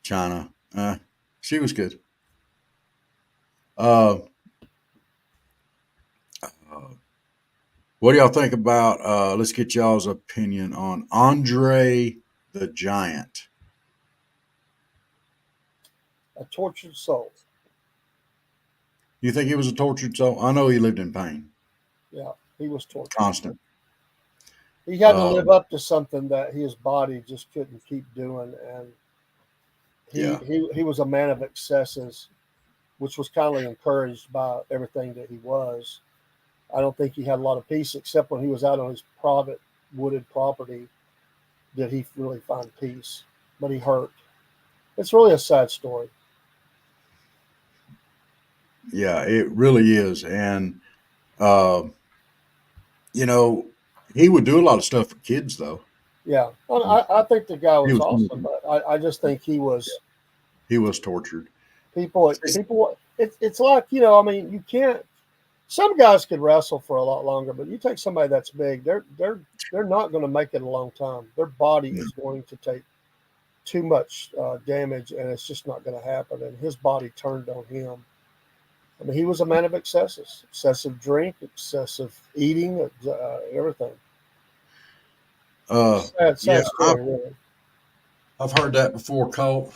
A: China, she was good. What do y'all think about? Let's get y'all's opinion on Andre the Giant.
B: A tortured soul.
A: You think he was a tortured soul? I know he lived in pain.
B: Yeah, he was tortured.
A: Constant.
B: He had to live up to something that his body just couldn't keep doing, and he was a man of excesses, which was kind of encouraged by everything that he was. I don't think he had a lot of peace, except when he was out on his private wooded property did he really find peace. But he hurt. It's really a sad story.
A: Yeah, it really is. And, he would do a lot of stuff for kids, though.
B: Yeah. I think the guy was awesome, but I just think he was.
A: He was tortured.
B: People, it's like, you can't. Some guys could wrestle for a lot longer, but you take somebody that's big, they're not going to make it a long time. Their body is going to take too much damage, and it's just not going to happen. And his body turned on him. I mean, he was a man of excesses, excessive drink, excessive eating, everything. Sad story, really.
A: I've heard that before, Colt.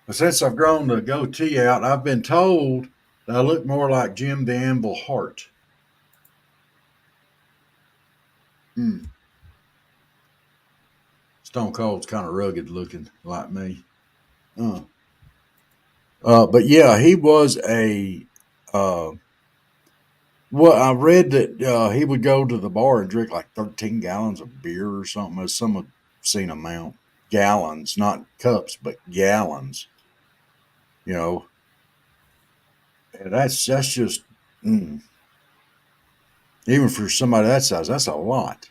A: But since I've grown the goatee out, I've been told that I look more like Jim the Anvil Hart. Stone Cold's kind of rugged looking like me. But yeah, he was a. I read that he would go to the bar and drink like 13 gallons of beer or something. As some obscene amount, gallons, not cups, but gallons. And that's just even for somebody that size, that's a lot.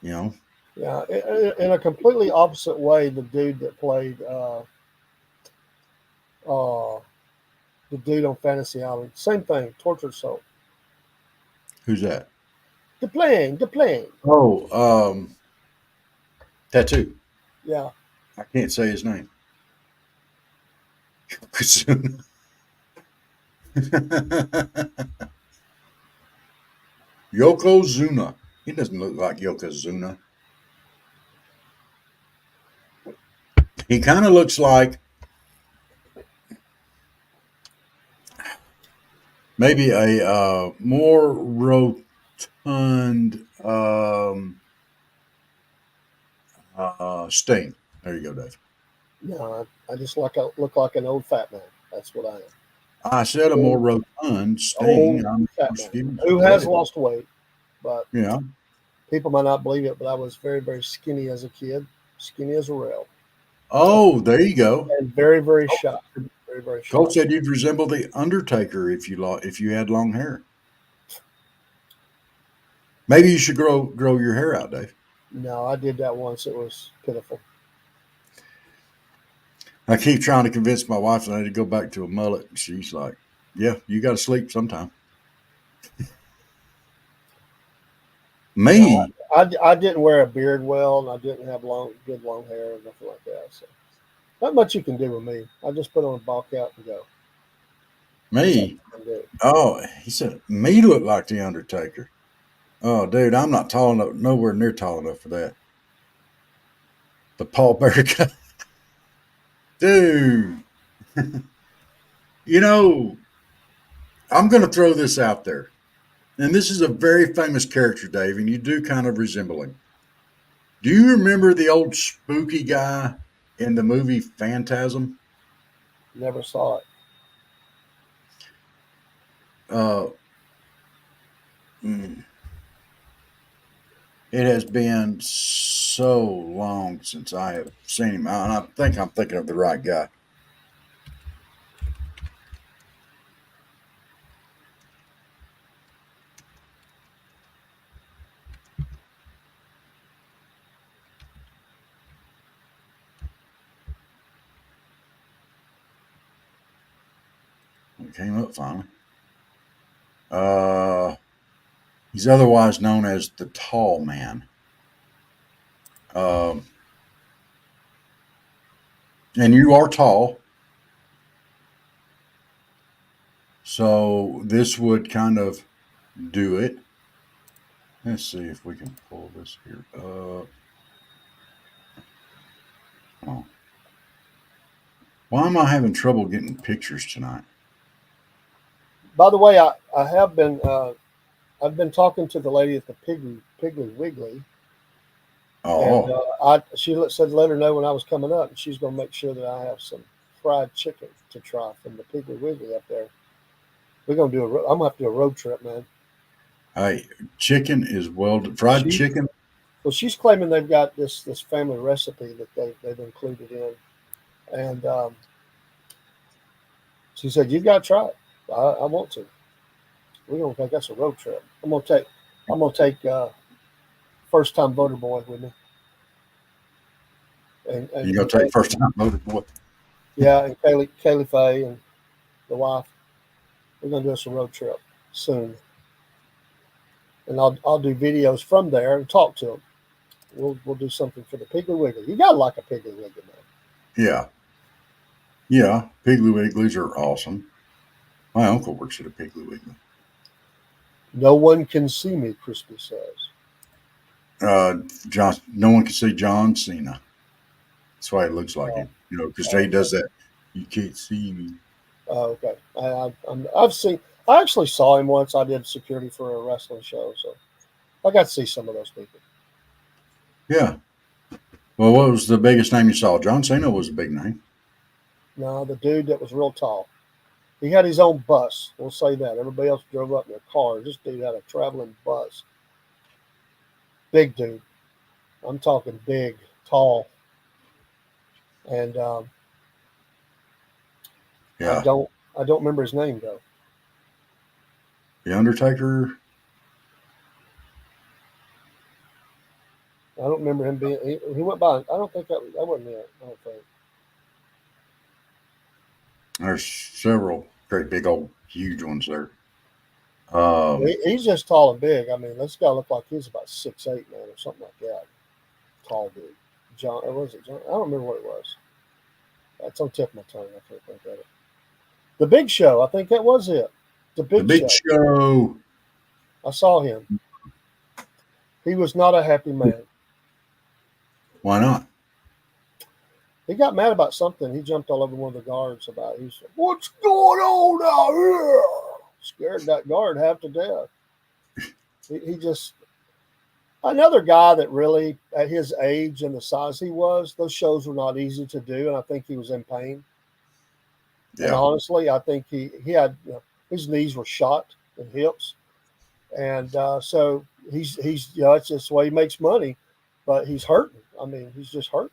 B: Yeah, in a completely opposite way, the dude that played the dude on Fantasy Island, same thing, tortured soul.
A: Who's that?
B: The plane.
A: Oh, Tattoo.
B: Yeah.
A: I can't say his name. Yokozuna. He doesn't look like Yokozuna. He kind of looks like maybe a more rotund Sting. There you go, Dave.
B: No, I just look like an old fat man. That's what I am.
A: I said a more rotund Sting.
B: Who has lost weight, but
A: yeah,
B: people might not believe it, but I was very, very skinny as a kid, skinny as a rail.
A: Oh, there you go.
B: And very, very shy. Very, very shy.
A: Colt said you'd resemble the Undertaker if you had long hair. Maybe you should grow your hair out, Dave.
B: No, I did that once. It was pitiful.
A: I keep trying to convince my wife that I need to go back to a mullet. And she's like, yeah, you got to sleep sometime.
B: No,
A: Me,
B: I didn't wear a beard well, and I didn't have good long hair or nothing like that. So not much you can do with me. I just put on a ball cap and go. That's all
A: me.
B: you can do.
A: Oh, he said, me look like the Undertaker. Oh, dude, I'm not tall enough, nowhere near tall enough for that. The Paul Bearer guy. Dude, you know, I'm going to throw this out there. And this is a very famous character, Dave, and you do kind of resemble him. Do you remember the old spooky guy in the movie Phantasm?
B: Never saw it.
A: Uh, mm, it has been so long since I have seen him, and I think I'm thinking of the right guy. It came up finally. Uh, he's otherwise known as the Tall Man. Um, and you are tall, so this would kind of do it. Let's see if we can pull this here up. Oh. Why am I having trouble getting pictures tonight?
B: By the way, I have been I've been talking to the lady at the Piggly Wiggly, and
A: Oh,
B: said let her know when I was coming up, and she's going to make sure that I have some fried chicken to try from the Piggly Wiggly up there. We're going to do I'm going to have to do a road trip, man.
A: hey, chicken is fried
B: She
A: chicken.
B: Well, she's claiming they've got this family recipe that they've included in, and she said you've got to try it. I want to. We're gonna take that's a road trip. I'm gonna take first time voter boy with me,
A: You gonna take first time motor boy?
B: yeah, and Kaylee Faye and the wife. We're gonna do us a road trip soon, and I'll do videos from there and talk to them. We'll do something for the Piggly Wiggly. You gotta like a Piggly Wiggly, man.
A: Yeah, yeah. Piggly Wigglies are awesome. My uncle works at a Piggly Wiggly.
B: No one can see me, Crispy says.
A: John, no one can see John Cena. That's why it looks like
B: Oh,
A: him. You know, because he
B: okay.
A: does that. You can't see me.
B: Oh, okay. I've seen. I actually saw him once. I did security for a wrestling show, so I got to see some of those people.
A: Yeah. Well, what was the biggest name you saw? John Cena was a big name.
B: No, the dude that was real tall. He had his own bus. We'll say that. Everybody else drove up in their car. This dude had a traveling bus. Big dude. I'm talking big, tall, and I
A: Yeah.
B: don't I don't remember his name though.
A: The Undertaker.
B: I don't remember him being. He went by. I don't think that wasn't it. I don't think.
A: There's several great big old huge ones there. Um,
B: He's just tall and big. I mean, this guy looked like he was about 6'8", man, or something like that. Tall dude. John, or was it John? I don't remember what it was. That's on the tip of my tongue. I can't think of it. The Big Show. I think that was it. The
A: the
B: Big
A: Big
B: Show.
A: Show.
B: I saw him. He was not a happy man.
A: Why not?
B: He got mad about something. He jumped all over one of the guards about it. He said, "What's going on out here?" Scared that guard half to death. He just another guy that really, at his age and the size he was, those shows were not easy to do, and I think he was in pain. And
A: Yeah.
B: honestly, I think he had his knees were shot and hips, and so he's it's just the way he makes money, but he's hurting. I mean, he's just hurting.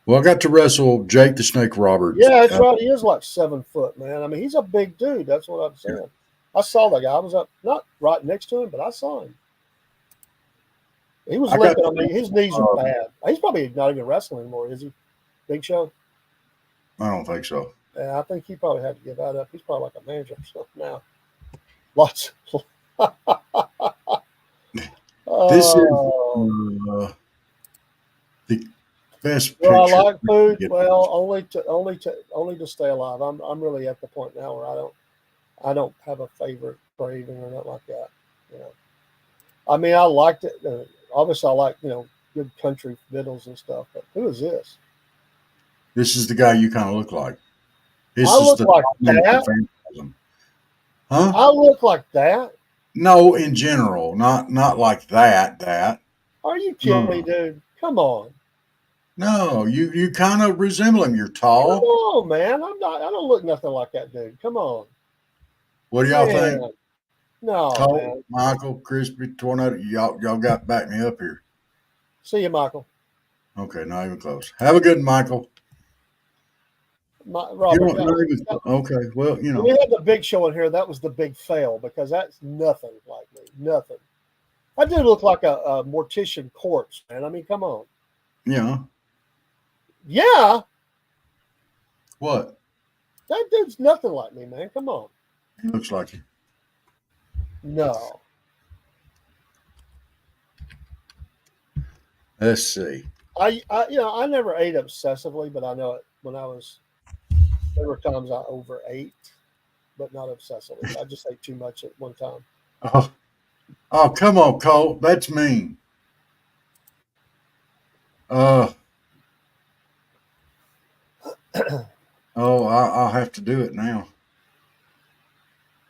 A: Well, I got to wrestle Jake the Snake Roberts.
B: Yeah, that's right. He is like 7 foot, man. I mean, he's a big dude. That's what I'm
A: Yeah.
B: saying. I saw that guy. I was up not right next to him, but I saw him. He was
A: I got
B: limping. I
A: to,
B: mean, his knees are bad. He's probably not even wrestling anymore, is he? Big Show.
A: I don't think so.
B: Yeah, I think he probably had to give that up. He's probably like a manager or something now. Lots.
A: This is
B: Oh,
A: the best
B: do I
A: picture.
B: like food? Well, only to stay alive. I'm really at the point now where I don't have a favorite craving or nothing like that. You know, I mean, I liked it. Obviously, I like good country fiddles and stuff. But who is this?
A: This is the guy you kind of look like.
B: I
A: This is
B: look
A: the
B: like
A: American
B: that.
A: Phantasm. Huh?
B: I look like that.
A: No, in general, not like that. That
B: Are you kidding me,
A: no,
B: dude? Come on.
A: no. You kind of resemble him. You're
B: Come
A: tall.
B: on, man. I'm not. I don't look nothing like that dude. Come on,
A: What do y'all think?
B: man. No,
A: Colt,
B: man.
A: Michael, Crispy, Tornado. Y'all got to back me up here.
B: See you, Michael.
A: Okay, not even close. Have a good Michael. You
B: Robert.
A: don't not even okay. Well,
B: When we had the big show in here, that was the big fail because that's nothing like me. Nothing. I did look like a mortician corpse, man. I mean, come on.
A: yeah.
B: Yeah,
A: What?
B: that dude's nothing like me, man. Come on.
A: He looks like you.
B: No.
A: Let's see.
B: I never ate obsessively, but I know it when there were times I overate, but not obsessively. I just ate too much at one time.
A: Oh, come on, Colt. That's mean. Uh, I'll have to do it now.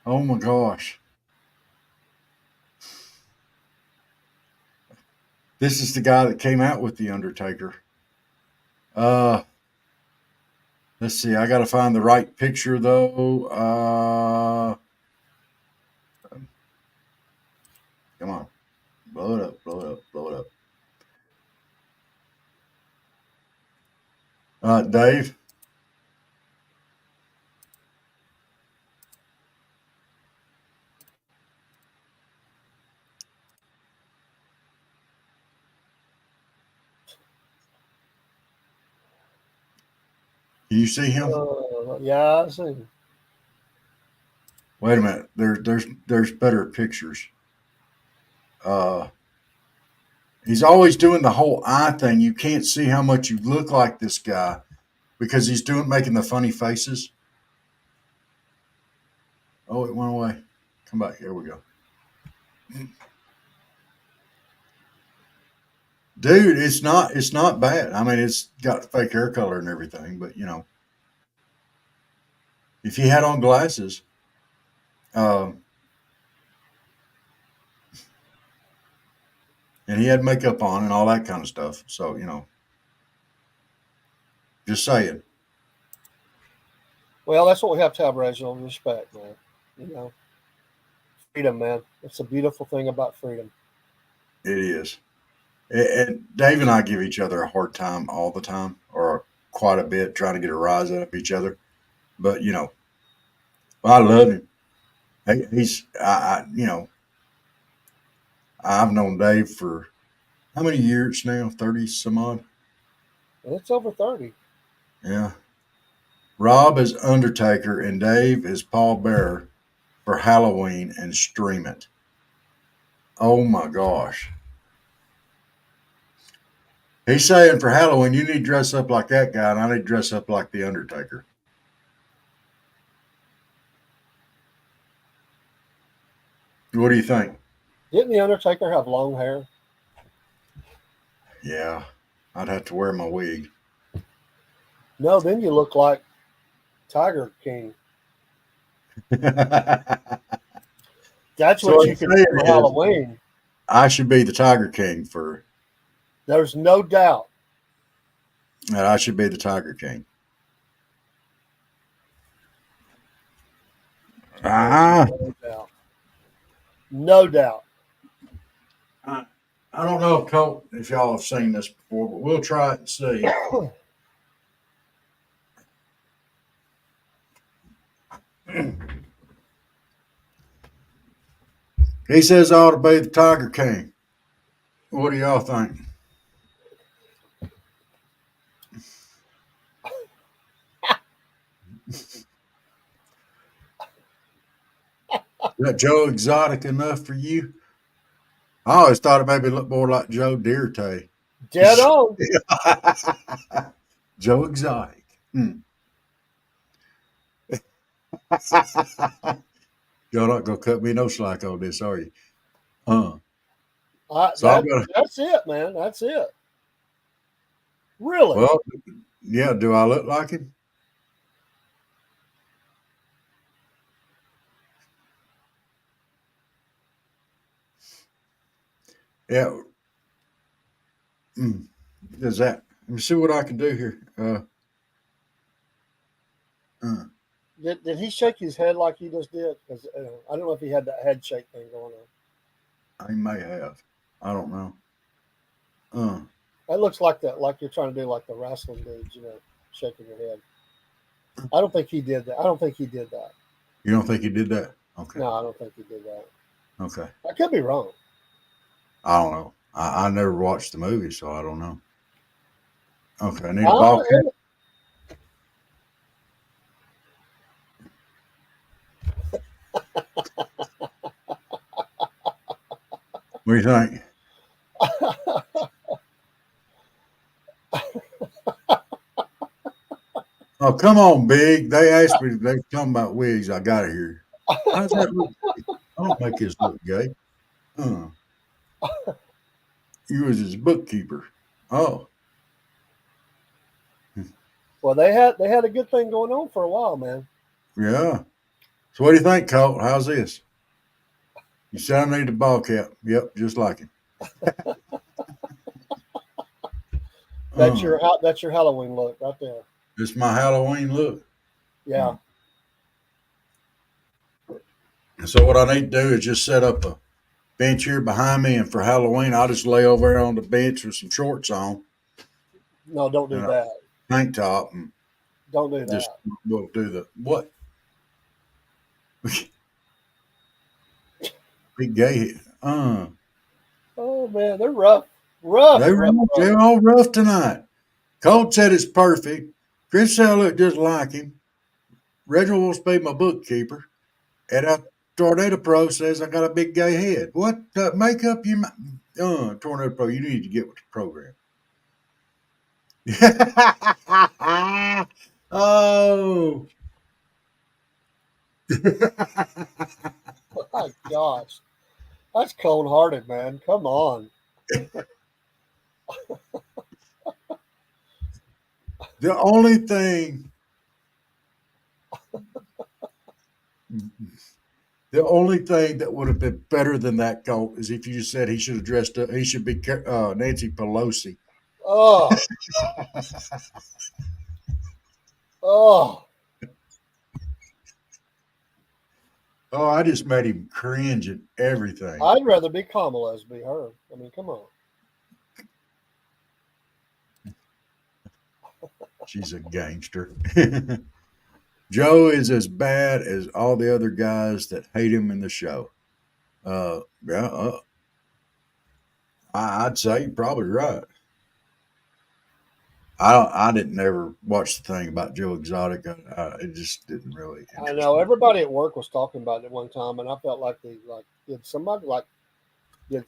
A: Oh my gosh. This is the guy that came out with The Undertaker. Uh, let's see. I got to find the right picture though. Come on. Blow it up, blow it up, blow it up. Dave. Can you see him?
B: Yeah, I see.
A: Wait a minute. There's better pictures. Uh, he's always doing the whole eye thing. You can't see how much you look like this guy because he's making the funny faces. Oh, it went away. Come back. Here we go. Dude, it's not bad. I mean, it's got fake hair color and everything, but if he had on glasses, and he had makeup on and all that kind of stuff. So, just saying.
B: Well, that's what we have to have, Reginald. Respect, man. Freedom, man. It's a beautiful thing about freedom.
A: It is. And Dave and I give each other a hard time all the time, or quite a bit, trying to get a rise out of each other. But I love him. I've known Dave for how many years now? 30 some odd.
B: It's over 30.
A: Yeah. Rob is Undertaker and Dave is Paul Bearer for Halloween and stream it. Oh my gosh. He's saying for Halloween, you need to dress up like that guy, and I need to dress up like the Undertaker. What do you think?
B: Didn't the Undertaker have long hair?
A: Yeah, I'd have to wear my wig.
B: No, then you look like Tiger King. That's
A: So
B: what you can do for Halloween.
A: I should be the Tiger King for.
B: There's no doubt.
A: That I should be the Tiger King.
B: No doubt. No doubt.
A: I don't know, Colt, if y'all have seen this before, but we'll try it and see. He says I ought to be the Tiger King. What do y'all think? that Joe Exotic enough for you? I always thought it maybe looked more like Joe Dierte.
B: Dead on.
A: Joe Exotic. Hmm. Y'all not gonna cut me no slack on this, are you? So I'm gonna.
B: That's it, man. That's it. Really?
A: Well, yeah. Do I look like him? Yeah. Does that? Let me see what I can do here.
B: Did he shake his head like he just did? Because I don't know if he had that head shake thing going on.
A: I may have. I don't know. Uh,
B: That looks like that, like you're trying to do like the wrestling dudes, shaking your head. I don't think he did that. I don't think he did that.
A: you don't think he did that? Okay.
B: No, I don't think he did that.
A: Okay.
B: I could be wrong.
A: I don't know. I never watched the movie, so I don't know. Okay. I need a ball cap. What do you think? Oh, come on, Big. They asked me, they talking about wigs. I got it here. How's that look? I don't make this look gay. You was his bookkeeper. Oh,
B: Well, they had a good thing going on for a while, man.
A: yeah. So what do you think, Colt? How's this? You said I need a ball cap. Yep, just like him.
B: That's your Halloween look right there.
A: It's my Halloween look.
B: Yeah.
A: So what I need to do is just set up a bench here behind me, and for Halloween, I'll just lay over there on the bench with some shorts on,
B: No, don't do
A: and a
B: that.
A: tank top, and
B: Don't do
A: just
B: that.
A: we'll do the what? Big gay.
B: Oh man, they're rough. Rough.
A: They're all rough tonight. Colt said it's perfect. Chris said I look just like him. Reginald wants to be my bookkeeper. And Tornado Pro says I got a big gay head. What makeup you? Tornado Pro, you need to get with the program. Oh.
B: My gosh. That's cold hearted, man. Come on.
A: The only thing that would have been better than that, Colt, is if you just said he should have dressed up. He should be Nancy Pelosi.
B: Oh. Oh.
A: Oh, I just made him cringe at everything.
B: I'd rather be Kamala as be her. I mean, come on.
A: She's a gangster. Joe is as bad as all the other guys that hate him in the show. I'd say you're probably right. I didn't ever watch the thing about Joe Exotic. It just didn't really.
B: I know everybody at work was talking about it at one time, and I felt like did somebody did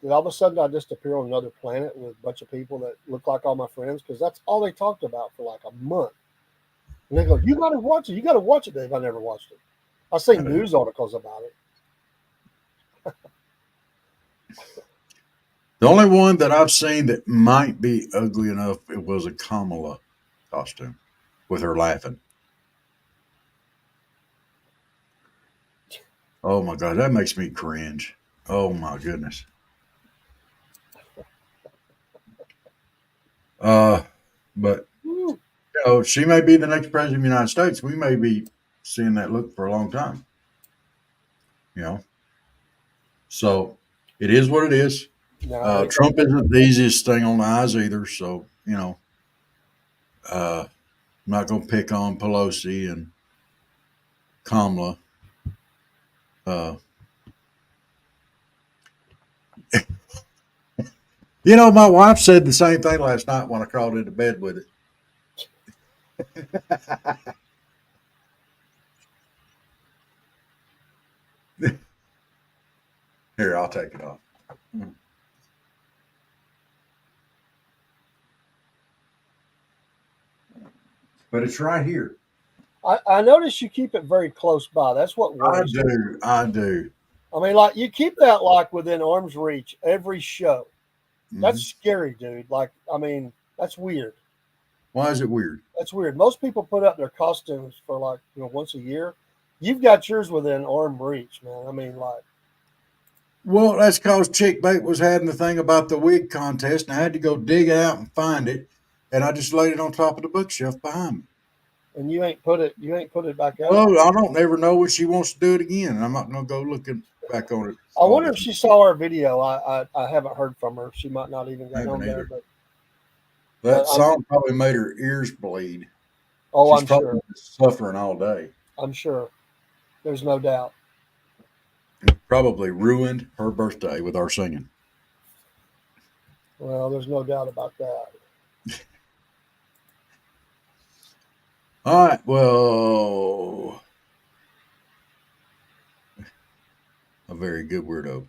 B: all of a sudden I just appear on another planet with a bunch of people that look like all my friends, because that's all they talked about for like a month. And they go, "You got to watch it. You got to watch it, Dave." I never watched it. I've seen news articles about it.
A: The only one that I've seen that might be ugly enough, it was a Kamala costume with her laughing. Oh my God, that makes me cringe. Oh my goodness. But she may be the next president of the United States. We may be seeing that look for a long time. So it is what it is.
B: No,
A: Trump isn't the easiest thing on the eyes either. So, I'm not going to pick on Pelosi and Kamala. My wife said the same thing last night when I crawled into bed with it. Here, I'll take it off. But it's right here.
B: I notice you keep it very close by. That's what
A: I
B: worries me.
A: do. I do.
B: I mean, like you keep that like within arm's reach every show. That's
A: Mhm.
B: scary, dude. Like, I mean, that's weird.
A: Why is it weird?
B: That's weird. Most people put up their costumes for like, once a year. You've got yours within arm reach, man. I mean, like,
A: Well, that's because Chick Bait was having the thing about the wig contest, and I had to go dig out and find it, and I just laid it on top of the bookshelf behind me.
B: and you ain't put it back out.
A: Well, I don't ever know when she wants to do it again, and I'm not going to go looking back on it.
B: I wonder if she saw our video. I haven't heard from her. She might not even
A: I
B: got on
A: haven't
B: there,
A: either.
B: but
A: That
B: I'm,
A: song probably made her ears bleed.
B: oh,
A: She's
B: I'm
A: probably
B: sure.
A: suffering all day.
B: I'm sure. There's no doubt.
A: Probably ruined her birthday with our singing.
B: Well, there's no doubt about that.
A: All right. Well, a very good weirdo.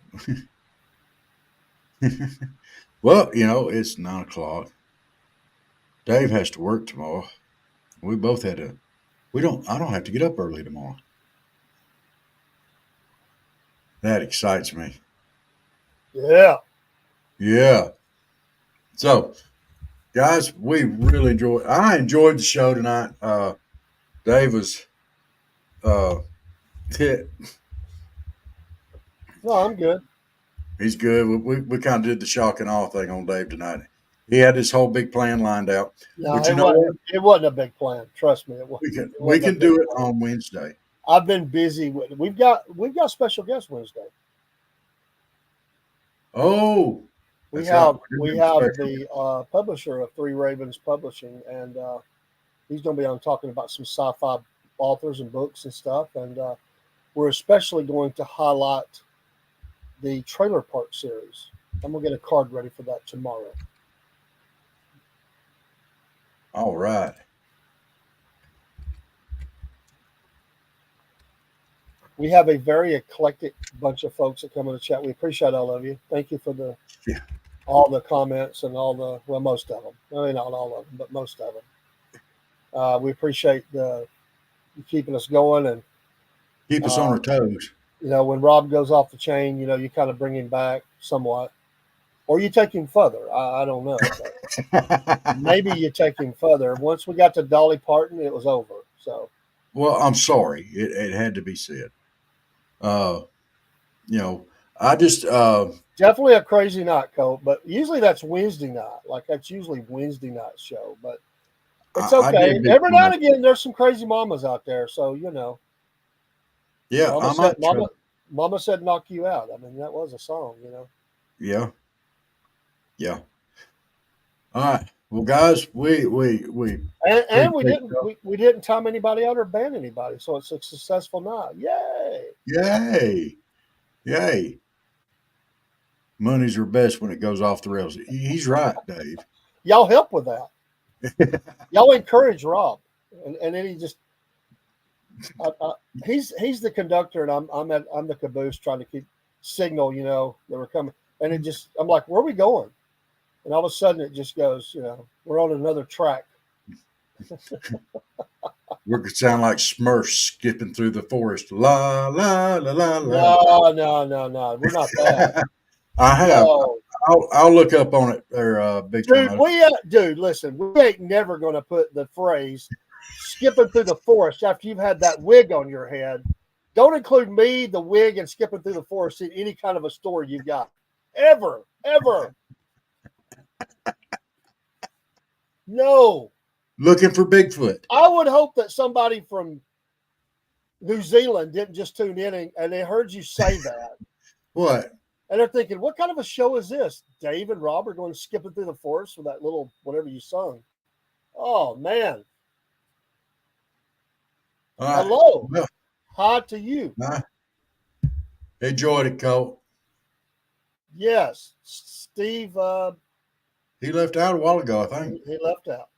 A: Well, it's 9 o'clock. Dave has to work tomorrow. We both had to. I don't have to get up early tomorrow. That excites me.
B: Yeah.
A: Yeah. So, guys, I enjoyed the show tonight. Dave was,
B: No, I'm good.
A: he's good. We kind of did the shock and awe thing on Dave tonight. He had this whole big plan lined out.
B: No,
A: But
B: it
A: you know what?
B: wasn't. It wasn't a big plan. Trust me, it wasn't. It
A: We
B: wasn't a
A: can
B: big
A: do it
B: plan.
A: on Wednesday.
B: I've been busy with. We've got special guests Wednesday.
A: Oh,
B: We
A: that's right.
B: have
A: We're
B: we
A: doing
B: have
A: special.
B: the publisher of Three Ravens Publishing, and he's going to be on talking about some sci-fi authors and books and stuff. And we're especially going to highlight the Trailer Park series. I'm gonna get a card ready for that tomorrow.
A: All right.
B: We have a very eclectic bunch of folks that come in the chat. We appreciate all of you. Thank you for
A: Yeah.
B: all the comments and most of them. I mean, not all of them, but most of them. We appreciate you keeping us going, and
A: Keep us on our toes.
B: when Rob goes off the chain, you kind of bring him back somewhat, or you take him further. I don't know, but maybe you take him further. Once we got to Dolly Parton, it was over. So,
A: Well, I'm sorry. It had to be said. Uh, I just
B: definitely a crazy night, Colt. But usually that's Wednesday night. Like that's usually Wednesday night show. But it's
A: I
B: okay.
A: did big
B: Every now
A: time.
B: and again, there's some crazy mamas out there. So
A: Yeah,
B: Mama
A: I
B: said,
A: might
B: Mama,
A: try.
B: Mama said, knock you out. I mean, that was a song.
A: Yeah, yeah. All right. Well, guys, we
B: And we
A: appreciate
B: didn't
A: y'all.
B: we didn't time anybody out or ban anybody. So it's a successful night. Yay!
A: Yay, yay. Money's are best when it goes off the rails. He's right, Dave.
B: Y'all help with that. Y'all encourage Rob, and then he just. He's the conductor, and I'm the caboose trying to keep signal. That we're coming, and I'm like, where are we going? And all of a sudden, it just goes. We're on another track.
A: We're gonna sound like Smurfs skipping through the forest. La la la la la.
B: No. We're not that.
A: I have.
B: No.
A: I'll look up on it there, Big
B: Dude,
A: Time.
B: dude, listen, we ain't never going to put the phrase skipping through the forest after you've had that wig on your head. Don't include me, the wig, and skipping through the forest in any kind of a story you've got. Ever. No.
A: Looking for Bigfoot.
B: I would hope that somebody from New Zealand didn't just tune in and they heard you say that.
A: What?
B: And they're thinking, what kind of a show is this? Dave and Rob are going skipping through the forest with that little whatever you sung. Oh, man.
A: All right.
B: Hello.
A: Well,
B: Hi to you.
A: I enjoyed it, Cole.
B: Yes. Steve,
A: He left out a while ago, I think.
B: he left out.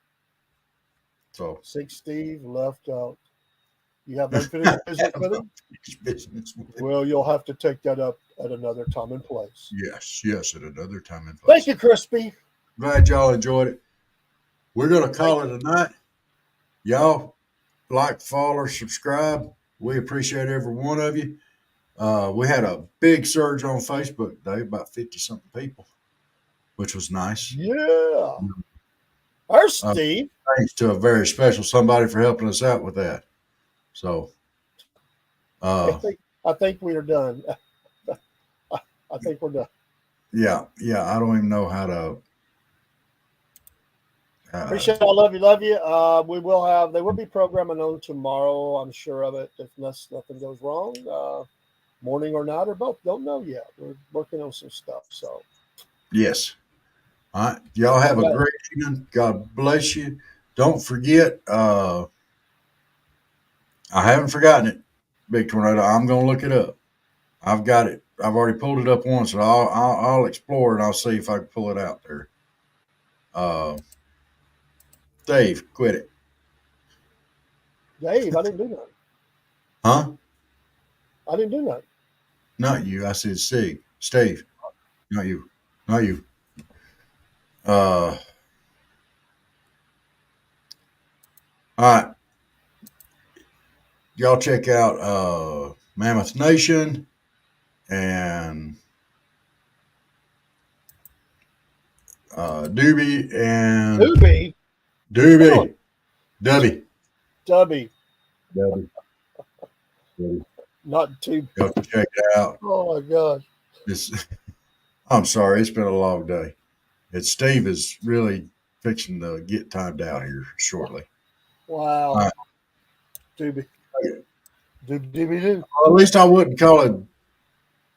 A: So
B: Steve left out. You have unfinished business with him?
A: Business with him.
B: Well, you'll have to take that up at another time and place.
A: Yes, at another time and place.
B: Thank you, Crispy.
A: Glad y'all enjoyed it. We're going to call it a night. Y'all like, follow, subscribe. We appreciate every one of you. We had a big surge on Facebook today, about 50-something people, which was nice.
B: Yeah. There's Steve.
A: Thanks to a very special somebody for helping us out with that. So,
B: I think we are done. I think we're done.
A: yeah. I don't even know how to.
B: Appreciate it. I love you. They will be programming on tomorrow. I'm sure of it. If nothing goes wrong, morning or night or both. Don't know yet. We're working on some stuff. So,
A: yes. All right. Y'all have a great evening. God bless you. Don't forget, I haven't forgotten it, Big Tornado. I'm going to look it up. I've got it. I've already pulled it up once, so I'll explore and I'll see if I can pull it out there. Dave, quit it.
B: Dave, I didn't do nothing.
A: Huh?
B: I didn't do nothing.
A: Not you. I said Steve. Not you. All right. Y'all check out Mammoth Nation and Doobie and
B: Doobie.
A: Dubby.
B: Not too.
A: Y'all check it out.
B: Oh my gosh.
A: I'm sorry, it's been a long day. Steve is really fixing to get timed out here shortly.
B: Wow.
A: All right.
B: Doobie. Doobie.
A: Well, at least I wouldn't call it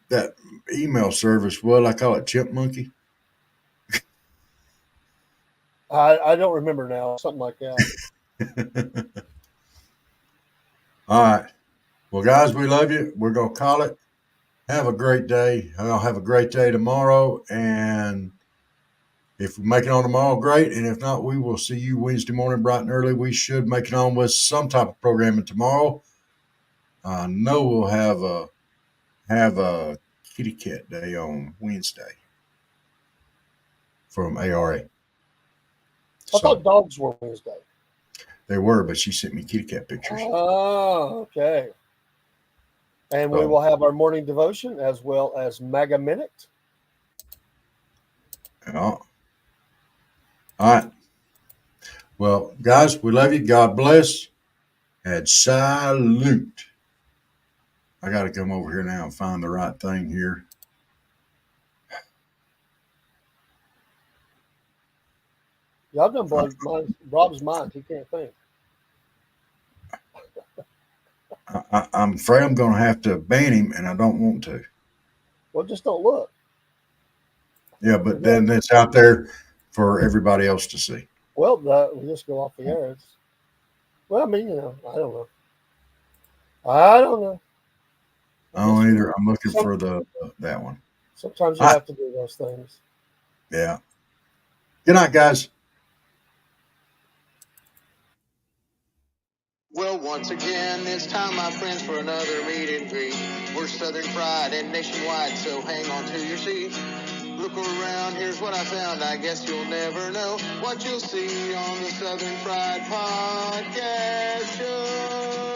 A: that email service. What I call it, Chip Monkey.
B: I don't remember now. Something like that.
A: All right. Well, guys, we love you. We're going to call it. Have a great day. I'll have a great day tomorrow. And if we make it on tomorrow, great. And if not, we will see you Wednesday morning bright and early. We should make it on with some type of programming tomorrow. I know we'll have a kitty cat day on Wednesday from ARA.
B: I thought dogs were Wednesday.
A: They were, but she sent me kitty cat pictures.
B: Oh, okay. And we will have our morning devotion as well as Mega Minute.
A: Yeah. All right. Well, guys, we love you. God bless. And salute. I got to come over here now and find the right thing here.
B: Y'all done Rob's mind. He can't think.
A: I'm afraid I'm going to have to ban him, and I don't want to.
B: Well, just don't look.
A: Yeah, but then it's out there for everybody else to see.
B: Well, we just go off the air. Well, I mean, I don't know.
A: I don't either. I'm looking for that one.
B: Sometimes you have to do those things.
A: Yeah. Good night, guys.
D: Well, once again, it's time, my friends, for another meet and greet. We're Southern Fried and nationwide, so hang on to your seats. Look around, here's what I found. I guess you'll never know what you'll see on the Southern Fried Podcast Show.